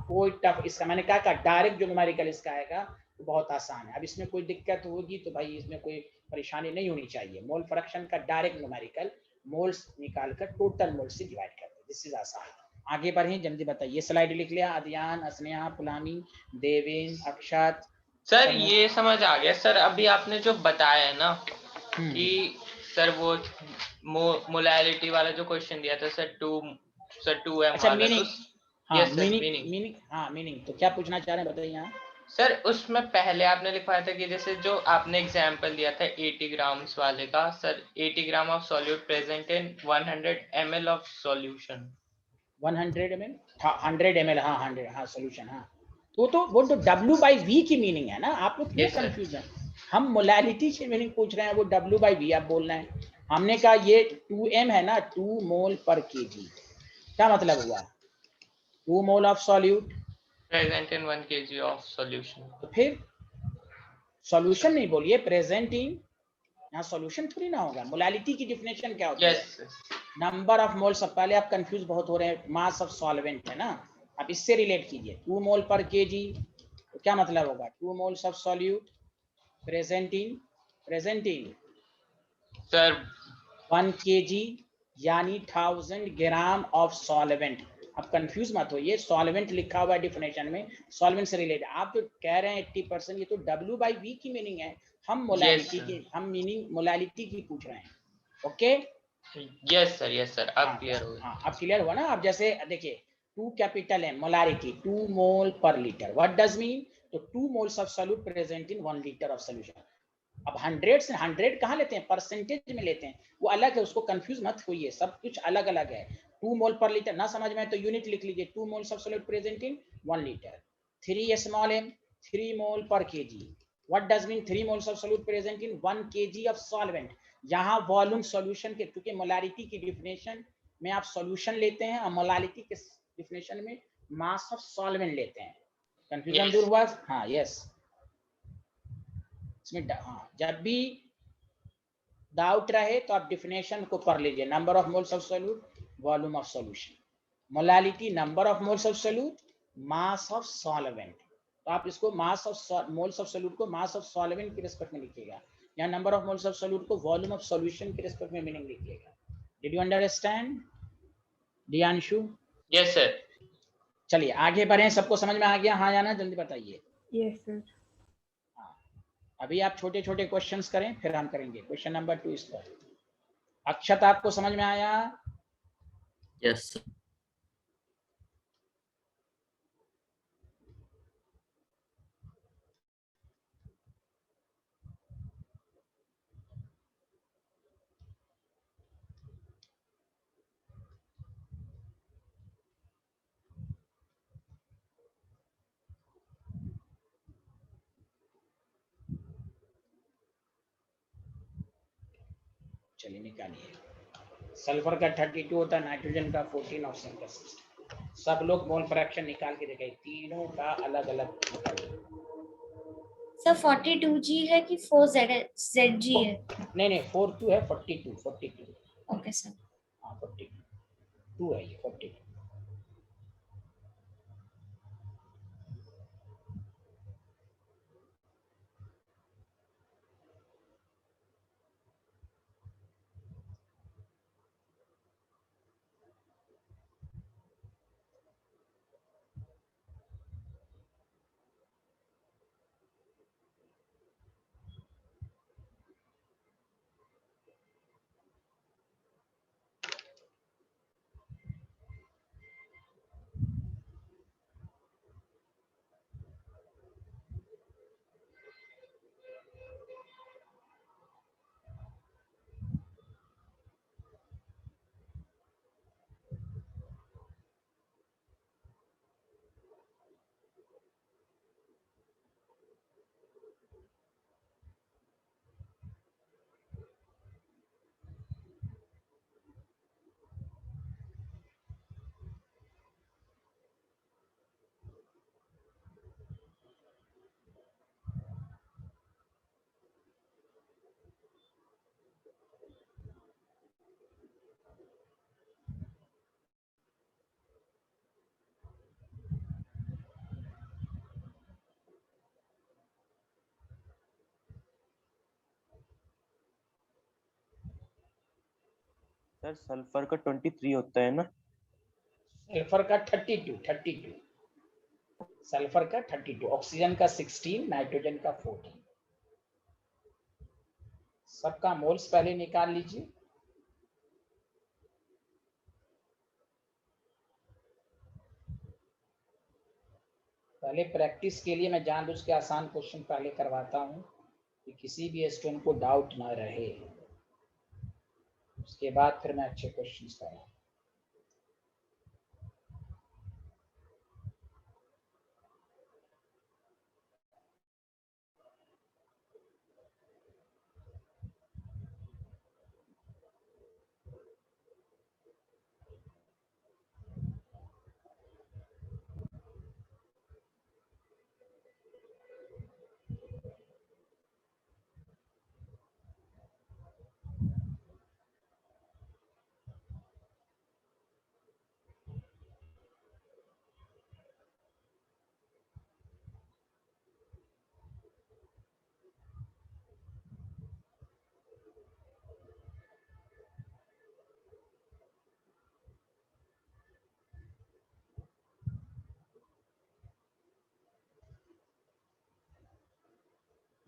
कोई टफ, इसका मैंने कहा डायरेक्ट जो न्यूमेरिकल इसका आएगा तो बहुत आसान है। अब इसमें कोई दिक्कत होगी तो भाई इसमें कोई परेशानी नहीं होनी चाहिए। मोल फ्रैक्शन का डायरेक्ट न्यूमेरिकल, मोल्स निकालकर टोटल मोल से डिवाइड कर दे, दिस इज आसान। आगे बढ़े, जल्दी बताइए। स्लाइड लिख लिया? अदियान, स्नेहा, पुलामी, देवेन, अक्षत। सर ये समझ आ गया सर। अभी आपने जो बताया है ना कि सर वो मोलैलिटी वाला जो क्वेश्चन दिया था सर, 2m अच्छा वाला, मीनिंग, तो हाँ यस सर मीनिंग, हाँ मीनिंग। तो क्या पूछना चाह रहे हैं बताइए यहाँ। सर उसमें पहले आपने लिखवाया था कि जैसे जो आपने एग्जांपल दिया था 80 ग्राम्स वाले का, sir 80 gram of solute present in 100 ml of solution. 100 ml, 100 ml, हाँ 100, हाँ सॉल्यूशन, हाँ। तो वो तो W/V की मीनिंग है ना, आप लोग क्यों कंफ्यूजन? हम मोलैलिटी की मीनिंग पूछ रहे हैं, वो W/V आप बोल रहे हैं। हमने कहा ये 2m है ना, 2 मोल पर केजी, क्या मतलब हुआ? 2 mole of solute present in 1 kg of solution. तो फिर सॉल्यूशन नहीं बोलिए, प्रेजेंट इन, यहाँ सॉल्यूशन थोड़ी ना होगा। मोलालिटी की डिफिनेशन क्या होती है? Yes number of moles. अब पहले आप कंफ्यूज बहुत हो रहे हैं, मास ऑफ सॉल्वेंट है ना, आप इससे रिलेट कीजिए। 2 मोल पर केजी, तो क्या मतलब होगा? 2 moles of solute present in sir 1 KG यानी 1000 ग्राम ऑफ सॉल्वेंट। अब कंफ्यूज मत होइए, सॉल्वेंट लिखा हुआ है डिफिनेशन में, सॉल्वेंट से रिलेटेड। आप तो कह रहे हैं 80%, ये तो W/V की मीनिंग है। हम मोलालिटी sir. की, हम मीनिंग मोलालिटी की पूछ रहे हैं। ओके यस सर अब हाँ क्लियर हो गया। हाँ, अब क्लियर हुआ ना। अब जैसे देखिए 2 कैपिटल M मोलारिटी 2 मोल पर लीटर, व्हाट डज मीन? तो 2 moles of solute present in 1 litre of solution. अब 100 से 100 कहाँ लेते हैं? परसेंटेज में लेते हैं, वो अलग है, उसको कंफ्यूज मत होइए, सब कुछ अलग अलग है। 2 मोल पर लीटर ना समझ में तो यूनिट लिख लीजिए, 2 moles of solute present in 1 litre. 3 small m 3 मोल पर KG, what does mean? 3 moles of solute present in 1 KG of solvent. यहाँ वॉल्यूम सॉल्यूशन के, क्योंकि मोलारिटी की डिफिनेशन में आप सॉल्यूशन लेते हैं और मोलालिटी के डिफिनेशन में मास ऑफ सॉल्वेंट लेते हैं। Confusion Yes. दूर हुआ? हाँ यस। इसमें हाँ, जब भी डाउट रहे तो आप डिफिनेशन को पढ़ लीजिए। Number of moles of solute, volume of solution. Molality number of moles of solute, mass of solvent. तो आप इसको mass of moles of solute को मास ऑफ सॉल्वेंट के रिस्पेक्ट में लिखिएगा, या number of moles of solute को volume of solution के रिस्पेक्ट में मीनिंग लिखिएगा। Did you understand Diyanshu? Yes sir. चलिए आगे बढ़े, सबको समझ में आ गया? हाँ या ना, जल्दी बताइए। Yes, sir. अभी आप छोटे छोटे क्वेश्चंस करें, फिर हम करेंगे क्वेश्चन नंबर 2 इस पर। अक्षत आपको समझ में आया? Yes, sir. चलिए निकालिए। सल्फर का 32 होता है, नाइट्रोजन का 14, ऑक्सीजन का 16। सब लोग मोल फ्रैक्शन निकाल के देखें, तीनों का अलग अलग निकालिए। सर 42G है कि 4ZG है? नहीं नहीं, 42 है, 42 ओके सर। हाँ 42 है, ये 42। सर सल्फर का 23 होता है ना? सल्फर का 32, सल्फर का 32, ऑक्सीजन का 16, नाइट्रोजन का 14। सबका मोल्स पहले निकाल लीजिए। पहले प्रैक्टिस के लिए मैं जानबूझ के आसान क्वेश्चन पहले करवाता हूँ कि किसी भी स्टूडेंट को डाउट ना रहे, उसके बाद फिर मैं अच्छे क्वेश्चंस कराऊँ।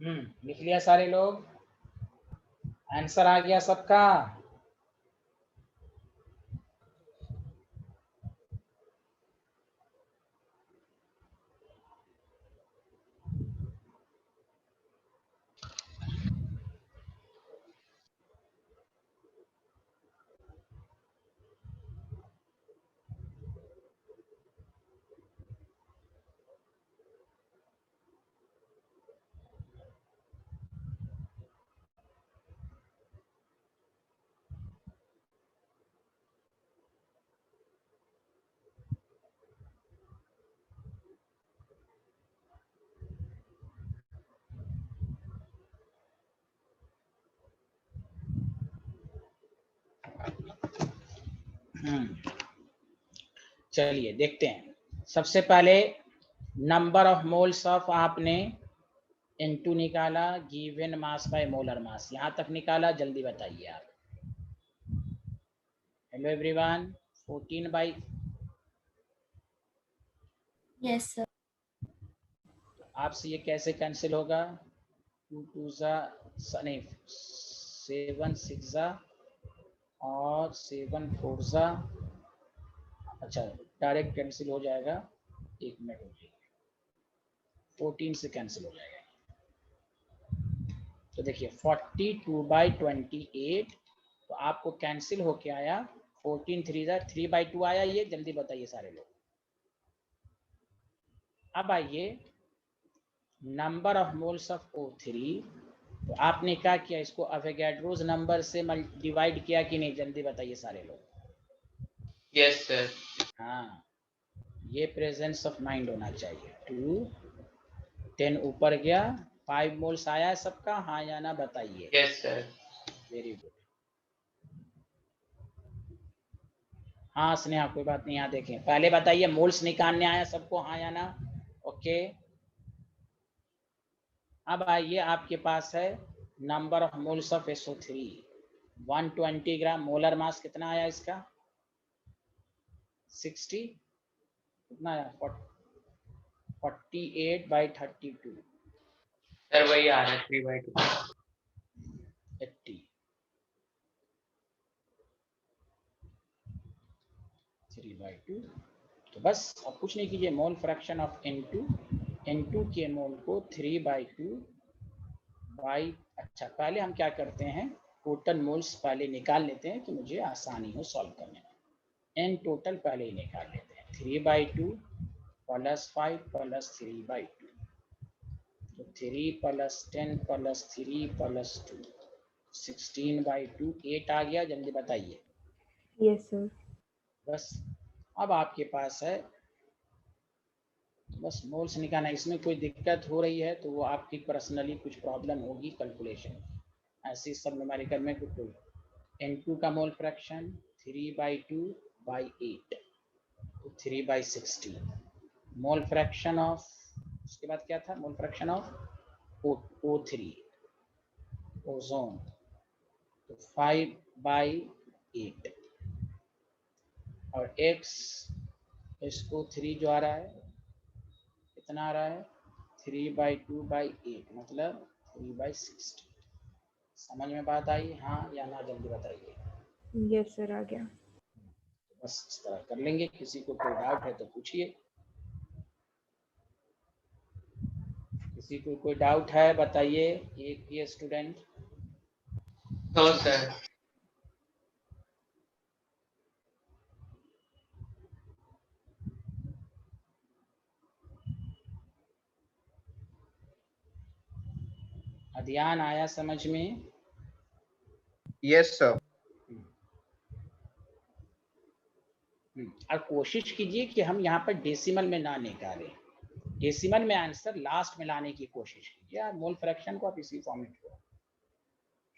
लिख लिया सारे लोग? आंसर आ गया सबका? चलिए देखते हैं। सबसे पहले नंबर ऑफ मोल्स ऑफ आपने N2 निकाला, गिवन मास बाय मोलर मास, यहाँ तक निकाला, जल्दी बताइए आप। Hello everyone, 14 by, yes sir. आपसे ये कैसे कैंसिल होगा? 2 2 ज़ा नहीं 7 6 ज़ा और 7 4 ज़ा, अच्छा डायरेक्ट कैंसिल हो जाएगा। एक मिनट हो जाएगा, 14 से कैंसिल हो जाएगा। तो देखिए 42/28, तो आपको कैंसिल होके आया 14 3 ज़ा 3/2 आया। ये जल्दी बताइए सारे लोग। अब आइए number of moles of O3, तो आपने क्या किया, इसको अवोगाड्रोस नंबर से डिवाइड किया कि नहीं, जल्दी बताइए सारे लोग। Yes sir. हाँ, ये प्रेजेंस ऑफ माइंड होना चाहिए। 2 10 ऊपर गया, 5 मोल्स आया है सबका, हाँ या ना बताइए। Yes sir. Very good. हाँ स्नेहा, कोई बात नहीं, यहाँ देखें, पहले बताइए मोल्स निकालने आया सबको, हाँ या ना? ओके। अब आइए, आपके पास है number of moles of SO3, 120 gram. Molar mass कितना आया इसका? 60, कितना आया? 48/32, सर वही आ रहा है 3/2। 80, 3/2। तो बस अब कुछ नहीं कीजिए, मोल फ्रैक्शन ऑफ N2 के मोल को 3/2 बाई, अच्छा पहले हम क्या करते हैं, टोटल मोल्स पहले निकाल लेते हैं कि मुझे आसानी हो सॉल्व करने में। N टोटल पहले ही निकाल लेते हैं। 3/2 + 5 + 3/2, तो 3 + 10 + 3 + 2, 16/2, 8 आ गया, जल्दी बताइए। Yes, sir. बस अब आपके पास है, बस मोल्स निकालना। इसमें कोई दिक्कत हो रही है तो वो आपकी पर्सनली कुछ प्रॉब्लम होगी कैलकुलेशन, ऐसी सब न्यूमेरिकल में कुछ कोई। N2 का मोल फ्रैक्शन 3/2/8, तो 3/16। मोल फ्रैक्शन ऑफ, उसके बाद क्या था, मोल फ्रैक्शन ऑफ O3, ओजोन, तो 5/8, और X SO3 जो आ रहा है कितना आ रहा है, 3/2/8, मतलब 3/60। समझ में बात आई, हाँ या ना, जल्दी बताइए। Yes, sir. आ गया. बस इस तरह कर लेंगे। किसी को कोई डाउट है तो पूछिए। किसी को कोई डाउट है बताइए, एक ये स्टूडेंट। No sir. ध्यान आया समझ में? Yes sir. और कोशिश कीजिए कि हम यहाँ पर डेसिमल में ना निकालें। डेसिमल में आंसर लास्ट में लाने की कोशिश कीजिए। मोल फ्रैक्शन को आप इसी फॉर्म में छोड़ो,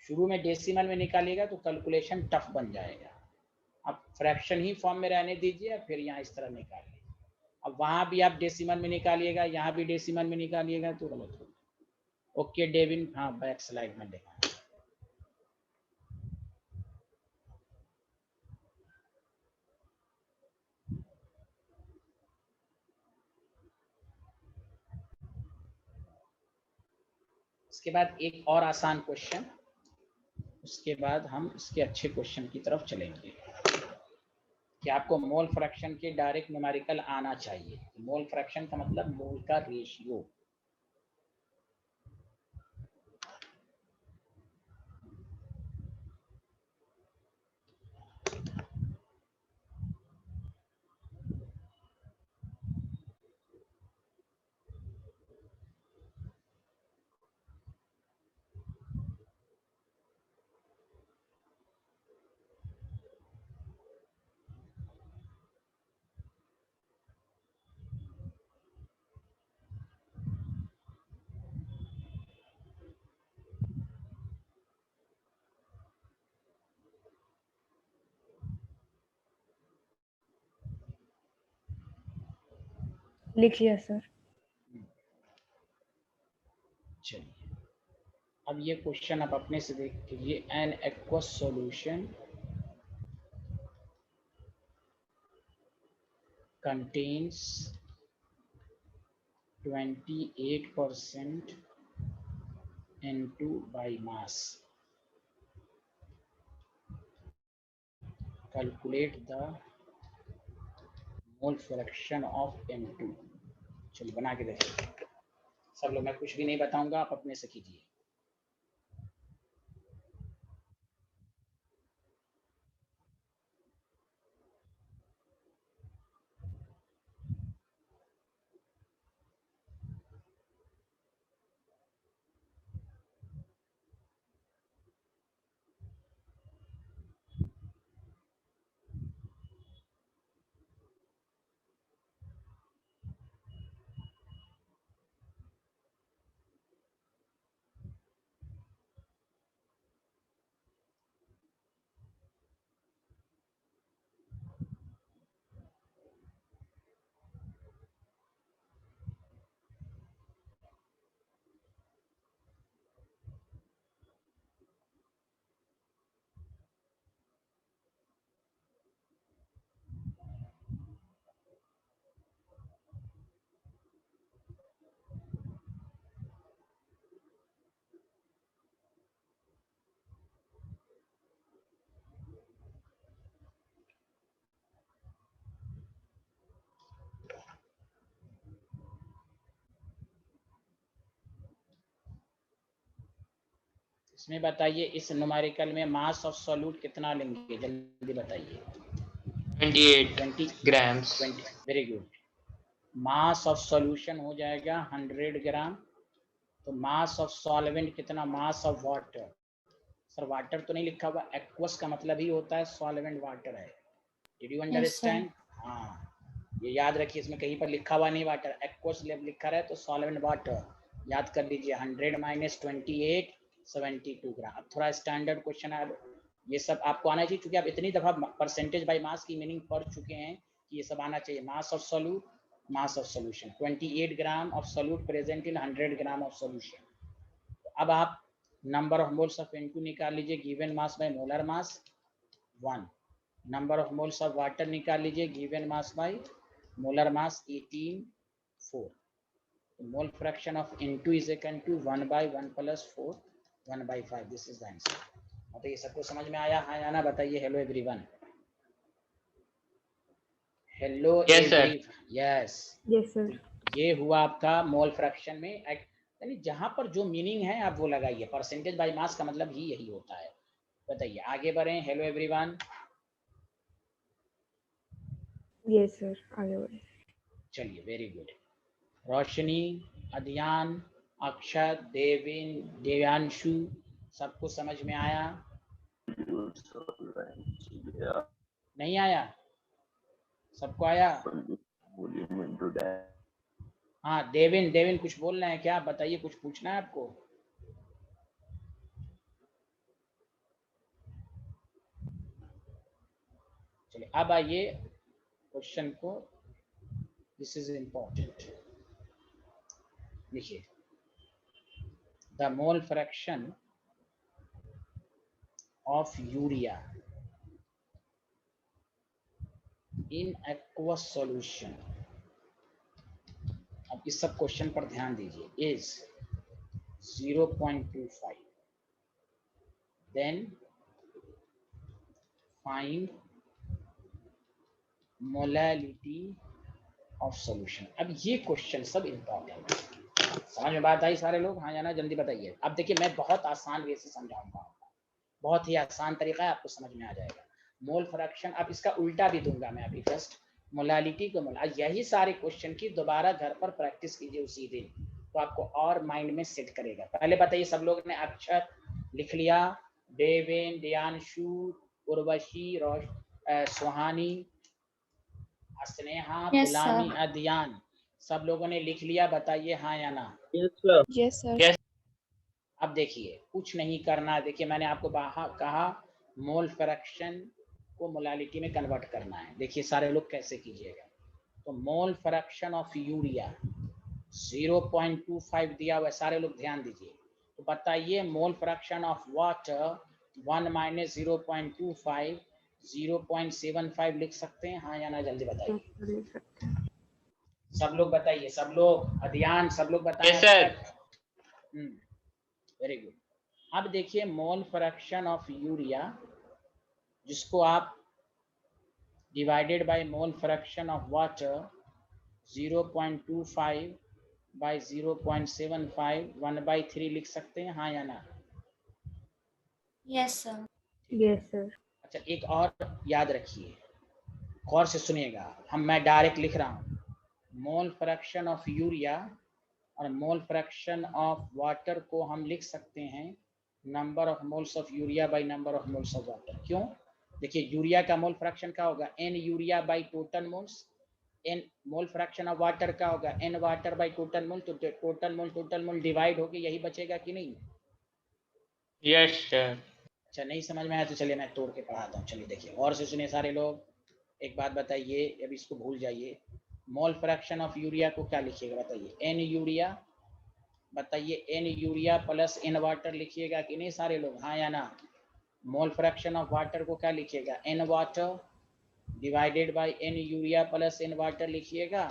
शुरू में डेसिमल में निकालिएगा तो कैलकुलेशन टफ बन जाएगा। आप फ्रैक्शन ही फॉर्म में रहने दीजिए, फिर यहाँ इस तरह निकालिए। अब वहाँ भी आप डेसिमल में निकालिएगा, यहाँ भी डेसिमल में निकालिएगा तो गलत होगा। ओके डेविन, हाँ बैक स्लाइड में देखा। इसके बाद एक और आसान क्वेश्चन, उसके बाद हम इसके अच्छे क्वेश्चन की तरफ चलेंगे कि आपको मोल फ्रैक्शन के डायरेक्ट न्यूमेरिकल आना चाहिए। मोल फ्रैक्शन का मतलब मोल का रेशियो। लिख लिया सर। चलिए अब ये क्वेश्चन आप अपने से देख लीजिए। An aqueous solution contains 28% N2 by mass. Calculate the mole fraction of N2. चलिए बना के देखिए सब लोग, मैं कुछ भी नहीं बताऊंगा, आप अपने से कीजिए। इसमें बताइए इस न्यूमेरिकल में मास ऑफ सॉल्यूट कितना लेंगे, जल्दी बताइए। 28 grams। 20, very good. Mass of solution हो जाएगा 100 ग्राम। तो मास ऑफ सॉल्वेंट कितना, मास ऑफ वाटर। सर वाटर तो नहीं लिखा हुआ, एक्वस का मतलब ही होता है सॉल्वेंट वाटर है। Did you understand? हाँ ये याद रखिए, इसमें कहीं पर लिखा हुआ नहीं वाटर, एक्वस लिखा रहे तो सॉल्वेंट वाटर याद कर लीजिए। 100 - 28 72 ग्राम। अब थोड़ा स्टैंडर्ड क्वेश्चन है, ये सब आपको आना चाहिए क्योंकि आप इतनी दफा परसेंटेज बाय मास की मीनिंग पढ़ चुके हैं कि ये सब आना चाहिए। Mass of solute, mass of solution, 28 gram of solute present in 100 gram of solution. अब आप number of moles of N2 निकाल लीजिए, given mass by molar mass 1। Number of moles of water निकाल लीजिए, given mass by molar mass 18 4। Mole fraction of N2 is equal to 1/1 + 4 1/5। This is the answer. तो ये सबको समझ में आया? हाँ या ना बताइए। Hello everyone. Hello everyone. Yes yes sir. ये हुआ आपका मोल फ्रैक्शन में, यानी जहां पर जो मीनिंग है आप वो लगाइए। परसेंटेज बाय मास का मतलब ही यही होता है। बताइए आगे बढ़े। Hello everyone. यस सर आगे बढ़े। चलिए वेरी गुड। रोशनी, अध्यान, अक्षत, देविन, देवांशु, सबको समझ में आया? नहीं आया? सबको आया? हाँ देविन, देविन कुछ बोल रहे हैं क्या? बताइए, कुछ पूछना है आपको? चलिए अब आइए क्वेश्चन को, दिस इज इम्पोर्टेंट। देखिए the mole fraction of urea in aqueous solution. अब इस सब क्वेश्चन पर ध्यान दीजिए। Is 0.25. Then find molality of solution. अब ये क्वेश्चन सब इंपॉर्टेंट है। समझ में बात आई सारे लोग? हाँ या ना, जल्दी बताइए। अब देखिए मैं बहुत आसान वे से समझाऊंगा, बहुत ही आसान तरीका है, आपको समझ में आ जाएगा। मोल फ्रैक्शन, अब इसका उल्टा भी दूंगा मैं अभी। फर्स्ट मोलालिटी को मोल, यही सारे क्वेश्चन की दोबारा घर पर प्रैक्टिस कीजिए उसी दिन, तो आपको और माइंड में सेट करेगा। पहले बताइए, सब लोग ने अक्षर लिख लिया? देवेन, दियांशु, उर्वशी, सुहानी, स्नेहा, Yes, गुलामी, sir. अदियान, सब लोगों ने लिख लिया? बताइए हाँ या ना। Yes, sir. अब देखिए कुछ नहीं करना है। देखिए मैंने आपको कहा मोल फ्रैक्शन को मोलालिटी में कन्वर्ट करना है। देखिए सारे लोग कैसे कीजिएगा। तो मोल फ्रैक्शन ऑफ यूरिया 0.25 दिया हुआ है, सारे लोग ध्यान दीजिए। तो बताइए मोल फ्रैक्शन ऑफ वाटर 1 माइनस 0.25 0.75 लिख सकते हैं हाँ या ना? जल्दी बताइए सब लोग, बताइए सब लोग, अध्ययन सब लोग बताएं। Yes, sir. Very good. अब देखिए मोल फ्रैक्शन ऑफ यूरिया, जिसको आप divided by mole fraction of water 0.25 by 0.75 1/3 लिख सकते हैं हाँ या ना? Yes, sir. Yes, sir. अच्छा एक और याद रखिए, गौर से सुनिएगा, मैं डायरेक्ट लिख रहा हूँ। मोल फ्रैक्शन ऑफ यूरिया और मोल फ्रैक्शन ऑफ वाटर को हम लिख सकते हैं number of moles of urea by number of moles of water. क्यों? देखिए यूरिया का मोल फ्रैक्शन क्या होगा? n urea by total moles. n mole fraction of water का होगा n water by total mole. तो टोटल मोल डिवाइड होके यही बचेगा कि नहीं? Yes, sir. अच्छा नहीं समझ में आया तो चलिए मैं तोड़ के पढ़ाता हूँ। चलिए देखिए और से सुनिए सारे लोग, एक बात बताइए, अब इसको भूल जाइए। मोल फ्रैक्शन ऑफ यूरिया को क्या लिखिएगा बताइए? n यूरिया, बताइए n urea plus n water लिखिएगा कि नहीं सारे लोग? हाँ या ना? मोल फ्रैक्शन ऑफ वाटर को क्या लिखिएगा? n water divided by n urea plus n water लिखिएगा।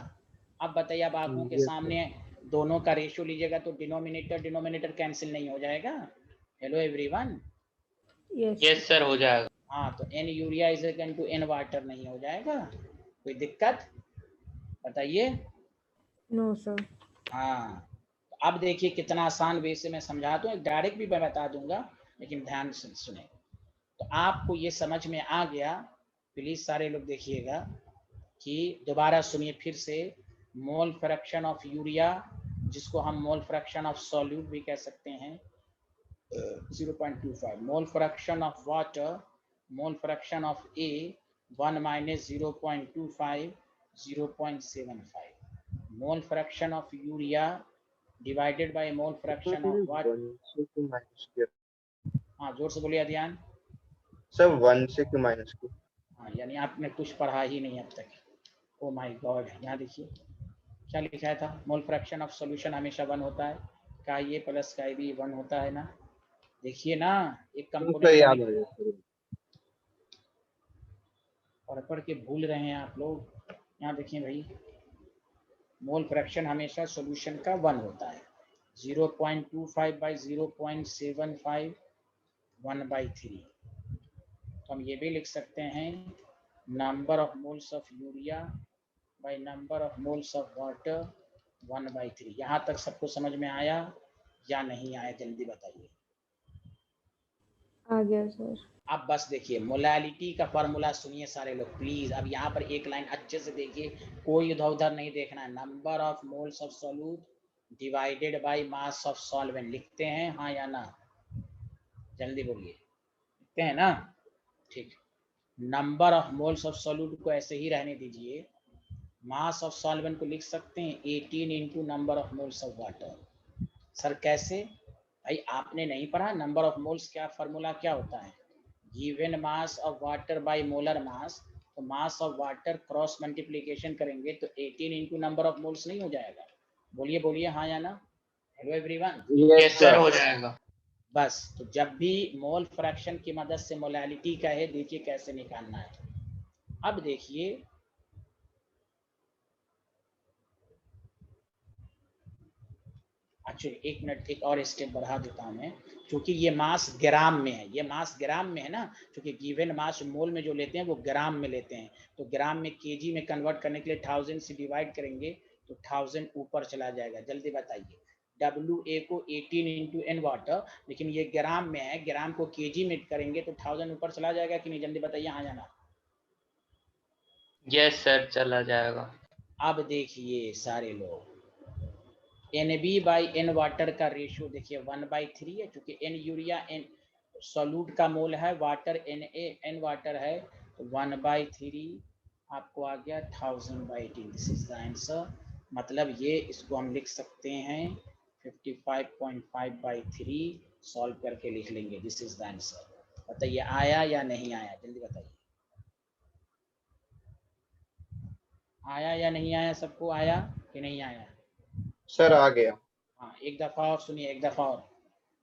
अब बताइए, अब आंखों के सामने दोनों का रेशियो लीजिएगा तो डिनोमिनेटर कैंसिल नहीं हो जाएगा? Hello everyone. Yes, sir. हो जाएगा। हाँ तो n urea is equal to n water नहीं हो जाएगा? कोई दिक्कत बताइए? No, sir. हाँ तो अब देखिए कितना आसान वे से मैं समझाता हूँ, डायरेक्ट भी मैं बता दूंगा लेकिन ध्यान से सुने। तो आपको ये समझ में आ गया? प्लीज सारे लोग देखिएगा कि दोबारा सुनिए फिर से। मोल फ्रैक्शन ऑफ यूरिया, जिसको हम मोल फ्रैक्शन ऑफ सॉल्यूट भी कह सकते हैं 0.25, मोल fraction of water, mole fraction of A 1 minus 0.25 0.75, mole fraction of urea divided by mole fraction of water. हाँ जोर से बोलिए ध्यान। सब 1 से क्यों माइनस क्यों? हाँ यानी आपने कुछ पढ़ा ही नहीं अब तक। ओ माय गॉड, यहाँ देखिए क्या लिखा था? मोल फ्रैक्शन ऑफ सॉल्यूशन हमेशा 1 होता है, का ये प्लस का भी 1 होता है ना? देखिए ना एक कंपोनेंट और पढ़ के भूल रहे हैं आप लोग। यहाँ देखिए भाई, मोल फ्रैक्शन हमेशा सॉल्यूशन का 1 होता है। 0.25 बाई 0.75 1/3। तो हम ये भी लिख सकते हैं number of moles of urea by number of moles of water 1/3। यहाँ तक सबको समझ में आया या नहीं आया? जल्दी बताइए। आ गया सर। अब बस देखिए मोलालिटी का फॉर्मूला सुनिए सारे लोग प्लीज। अब यहाँ पर एक लाइन अच्छे से देखिए, कोई इधर उधर नहीं देखना है। Number of moles of solute divided by mass of solvent लिखते हैं हाँ या ना? जल्दी बोलिए, लिखते हैं ना? ठीक। Number of moles of solute को ऐसे ही रहने दीजिए। मास ऑफ सॉल्वेंट को लिख सकते हैं 18 into number of moles of water. Sir कैसे? भाई आपने नहीं पढ़ा नंबर ऑफ मोल्स क्या फॉर्मूला क्या होता है? Given mass of water by molar mass. तो mass of water cross multiplication करेंगे तो 18 इंटू नंबर ऑफ मोल्स नहीं हो जाएगा? बोलिए बोलिए हाँ या ना? Hello everyone. Yes, sir. हो जाएगा। बस तो जब भी मोल फ्रैक्शन की मदद से मोलालिटी का है, देखिए कैसे निकालना है। अब देखिए एक्चुअली एक मिनट, एक और स्टेप बढ़ा देता हूँ मैं, क्योंकि ये मास ग्राम में है, ये मास ग्राम में है ना, क्योंकि गिवन मास मोल में जो लेते हैं वो ग्राम में लेते हैं, तो ग्राम में केजी में कन्वर्ट करने के लिए 1000 से डिवाइड करेंगे तो 1000 ऊपर चला जाएगा। जल्दी बताइए, WA को 18 इंटू एन वाटर, लेकिन ये ग्राम में है, ग्राम को केजी में करेंगे तो 1000 ऊपर चला जाएगा कि नहीं? जल्दी बताइए, हाँ जाना। यस सर, चला जाएगा। अब देखिए सारे लोग, NB बाई एन वाटर का रेशियो देखिए 1/3 है, क्योंकि N यूरिया N सॉल्यूट का मोल है, वाटर N वाटर है, तो 1/3 आपको आ गया 1000/18। This is the answer. मतलब ये इसको हम लिख सकते हैं 55.5/3 सॉल्व करके लिख लेंगे। This is the answer. बताइए आया या नहीं आया, जल्दी बताइए, आया या नहीं आया? सबको आया कि नहीं आया? सर आ गया। हाँ, एक दफा और सुनिए, एक दफा और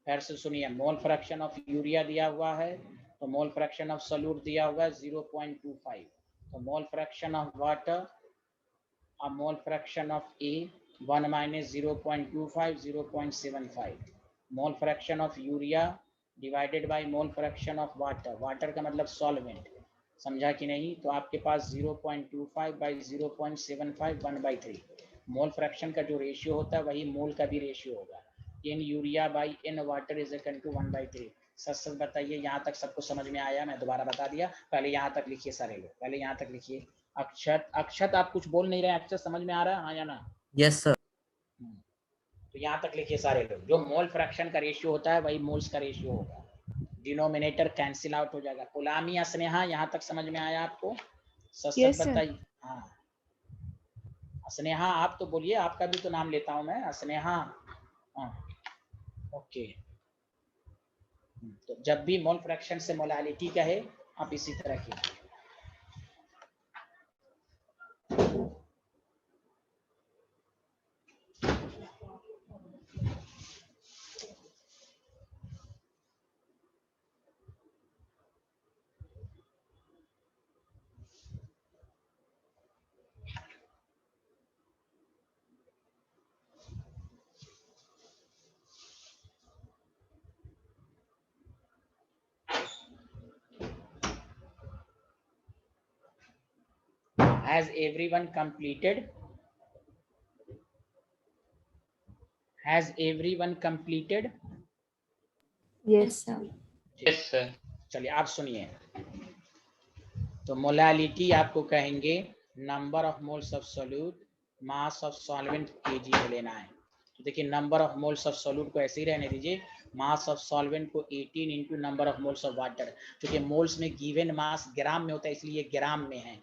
फिर से सुनिए। मोल फ्रैक्शन ऑफ यूरिया दिया हुआ है, तो मोल फ्रैक्शन ऑफ सॉल्यूट दिया हुआ है 0.25, तो मोल फ्रैक्शन ऑफ वाटर और मोल fraction of A 1 minus 0.25 0.75, mole fraction of urea divided by mole fraction of water, water का मतलब सॉल्वेंट, समझा कि नहीं? तो आपके पास 0.25 बाई 0.75 1/3, मोल फ्रैक्शन का जो रेशियो होता है वही मोल का भी रेशियो होगा। N urea by N water is equal to 1/3। सच बताइए, यहाँ तक सबको समझ में आया? मैं दोबारा बता दिया, पहले यहाँ तक लिखिए सारे लोग, पहले यहाँ तक लिखिए। अक्षत, अक्षत आप कुछ बोल नहीं रहे, अक्षत समझ में आ रहा है, हाँ या ना? Yes, sir. तो यहाँ तक लिखिए सारे लोग, जो मोल फ्रैक्शन का रेशियो होता है वही मोल्स का रेशियो होगा, डिनोमिनेटर कैंसिल आउट हो जाएगा। गुलामी स्नेहा, यहाँ तक समझ में आया आपको? सच Yes, sir. बताइए। हाँ स्नेहा, आप तो बोलिए, आपका भी तो नाम लेता हूँ मैं, स्नेहा। हाँ ओके। तो जब भी मोल फ्रैक्शन से मोलालिटी कहे आप इसी तरह की। Has everyone completed? Has everyone completed? Yes. sir. Yes sir. चलिए आप सुनिए, तो मोलालिटी आपको कहेंगे number of moles of solute mass of solvent KG में लेना है। तो देखिए number of moles of solute को ऐसे ही रहने दीजिए, मास ऑफ सॉल्वेंट को 18 into number of moles of water, क्योंकि मोल्स में गिवन मास ग्राम में होता है इसलिए ग्राम में है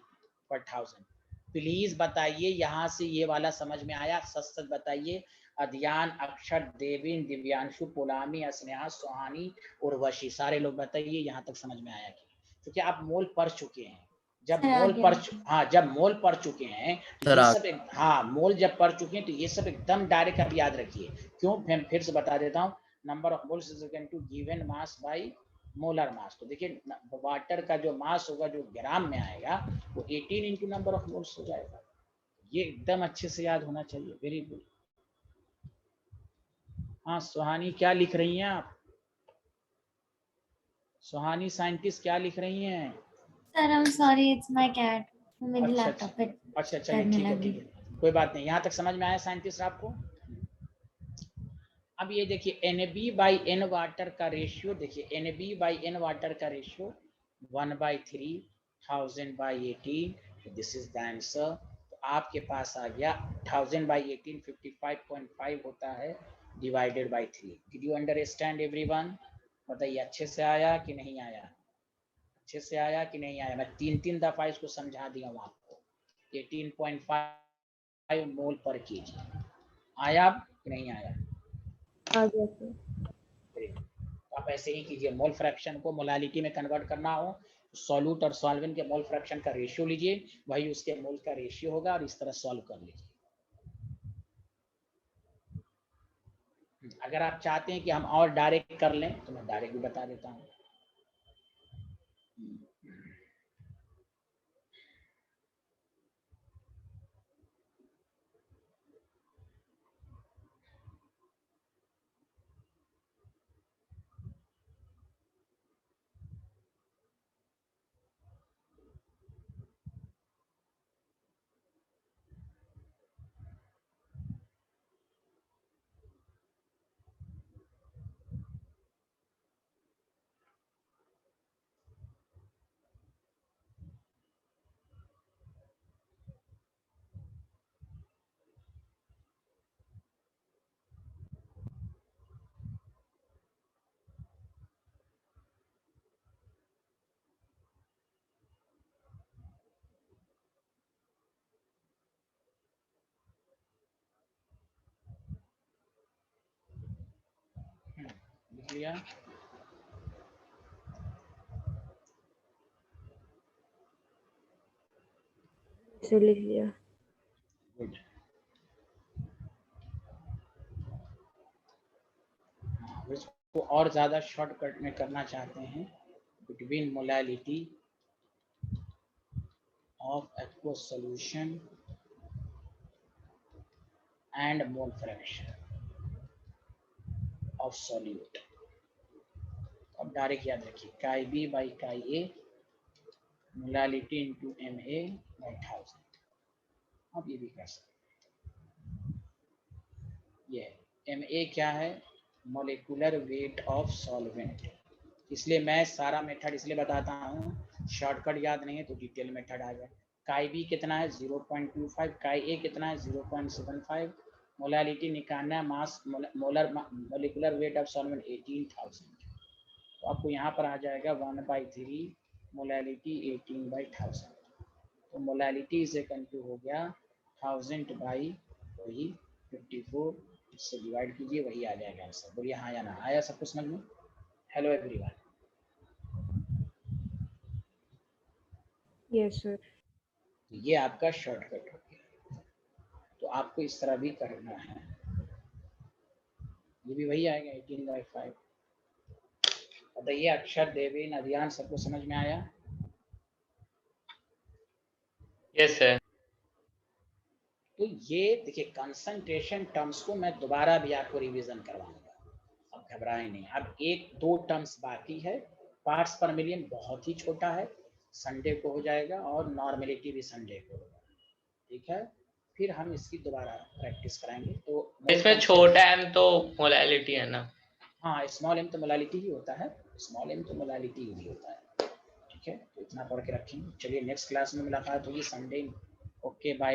पर 1000। प्लीज बताइए यहाँ से ये वाला समझ में आया? सच सच बताइए। अध्यान, अक्षर, देविन, दिव्यांशु, पुलामी, स्नेहा, सुहानी, उर्वशी, सारे लोग बताइए यहाँ तक समझ में आया कि? क्योंकि आप मोल पढ़ चुके हैं। जब सर, आ मोल गया। पढ़ हाँ जब मोल पढ़ चुके हैं तो सर, ये आ- सब हाँ मोल जब पढ़ चुके हैं तो ये सब एकदम डायरेक्ट आप याद रखिए। क्यों? फिर से बता देता हूँ, number of moles is equal to given mass by molar mass. तो देखिए वाटर का जो मास होगा जो ग्राम में आएगा वो 18 इंटू नंबर ऑफ मोल्स हो जाएगा। ये एकदम अच्छे से याद होना चाहिए। Very good. हाँ सुहानी, क्या लिख रही हैं आप? सुहानी साइंटिस्ट क्या लिख रही हैं? Sir I am sorry, it's my cat, मेरी अच्छा लैपटॉप पे अच्छा चलिए करने ठीक है लगी। ठीक है, कोई बात नहीं। यहाँ तक समझ में आया साइंटिस्ट आपको? अब ये देखिए NB बाई एन वाटर का रेशियो, देखिए NB बाई एन वाटर का ratio 1/3 1000/18। This is the answer. तो आपके पास आ गया 1000/18 55.5 होता है divided by 3। Did you understand everyone? बताइए अच्छे से आया कि नहीं आया? अच्छे से आया कि नहीं आया? मैं 3 दफा इसको समझा दिया हूँ आपको। 18.5 मोल पर केजी आया कि नहीं आया? आ गया sir. तो आप ऐसे ही कीजिए, मोल फ्रैक्शन को मोलालिटी में कन्वर्ट करना हो, सॉल्यूट और सॉल्वेंट के मोल फ्रैक्शन का रेशियो लीजिए, वही उसके मोल का रेशियो होगा और इस तरह सॉल्व कर लीजिए। अगर आप चाहते हैं कि हम और डायरेक्ट कर लें तो मैं डायरेक्ट भी बता देता हूँ। लिया? सर लिख लिया। गुड। इसको और ज्यादा शॉर्टकट में करना चाहते हैं, between molality of aqueous solution and mole fraction of solute. अब डायरेक्ट याद रखिए, chi B by chi A molality into M A by 1000। अब ये भी कर सकते हैं। ये एम ए क्या है? Molecular weight of solvent. इसलिए मैं सारा मेथड इसलिए बताता हूँ, शॉर्टकट याद नहीं है तो डिटेल मेथड आ जाए। काई बी कितना है? 0.25। काई ए कितना है? 0.75। मोलैलिटी निकालना है, mass molar molecular weight of solvent 18,000। तो आपको यहाँ पर आ जाएगा 1/3 मोलैलिटी 18/1000। तो मोलैलिटी इज इक्वल टू हो गया 1000 बाई वही 54, इससे डिवाइड कीजिए, वही आ जाएगा आंसर। बोलिए हाँ या ना। आया सबको समझ में? Hello everyone. Yes sir. ये आपका शॉर्टकट हो गया। तो आपको इस तरह भी करना है। ये भी वही आएगा 18/5। बताइए अक्षर, देवेन, अभियान, सबको समझ में आया? Yes sir. तो ये देखिए कंसंट्रेशन टर्म्स को मैं दोबारा भी आपको रिवीजन करवाऊंगा, अब घबराएं नहीं। अब 1-2 टर्म्स बाकी है। पार्ट्स पर मिलियन बहुत ही छोटा है, संडे को हो जाएगा, और नॉर्मेलिटी भी संडे को होगा। ठीक है, फिर हम इसकी दोबारा प्रैक्टिस कराएंगे। तो इसमें छोटा m तो मोलैलिटी है ना? हाँ, स्मॉल m तो मोलैलिटी ही होता है, स्मॉल m तो मोलैलिटी ही होता है। ठीक है, तो इतना पढ़ के रखेंगे। चलिए नेक्स्ट क्लास में मुलाकात होगी संडे। Okay bye.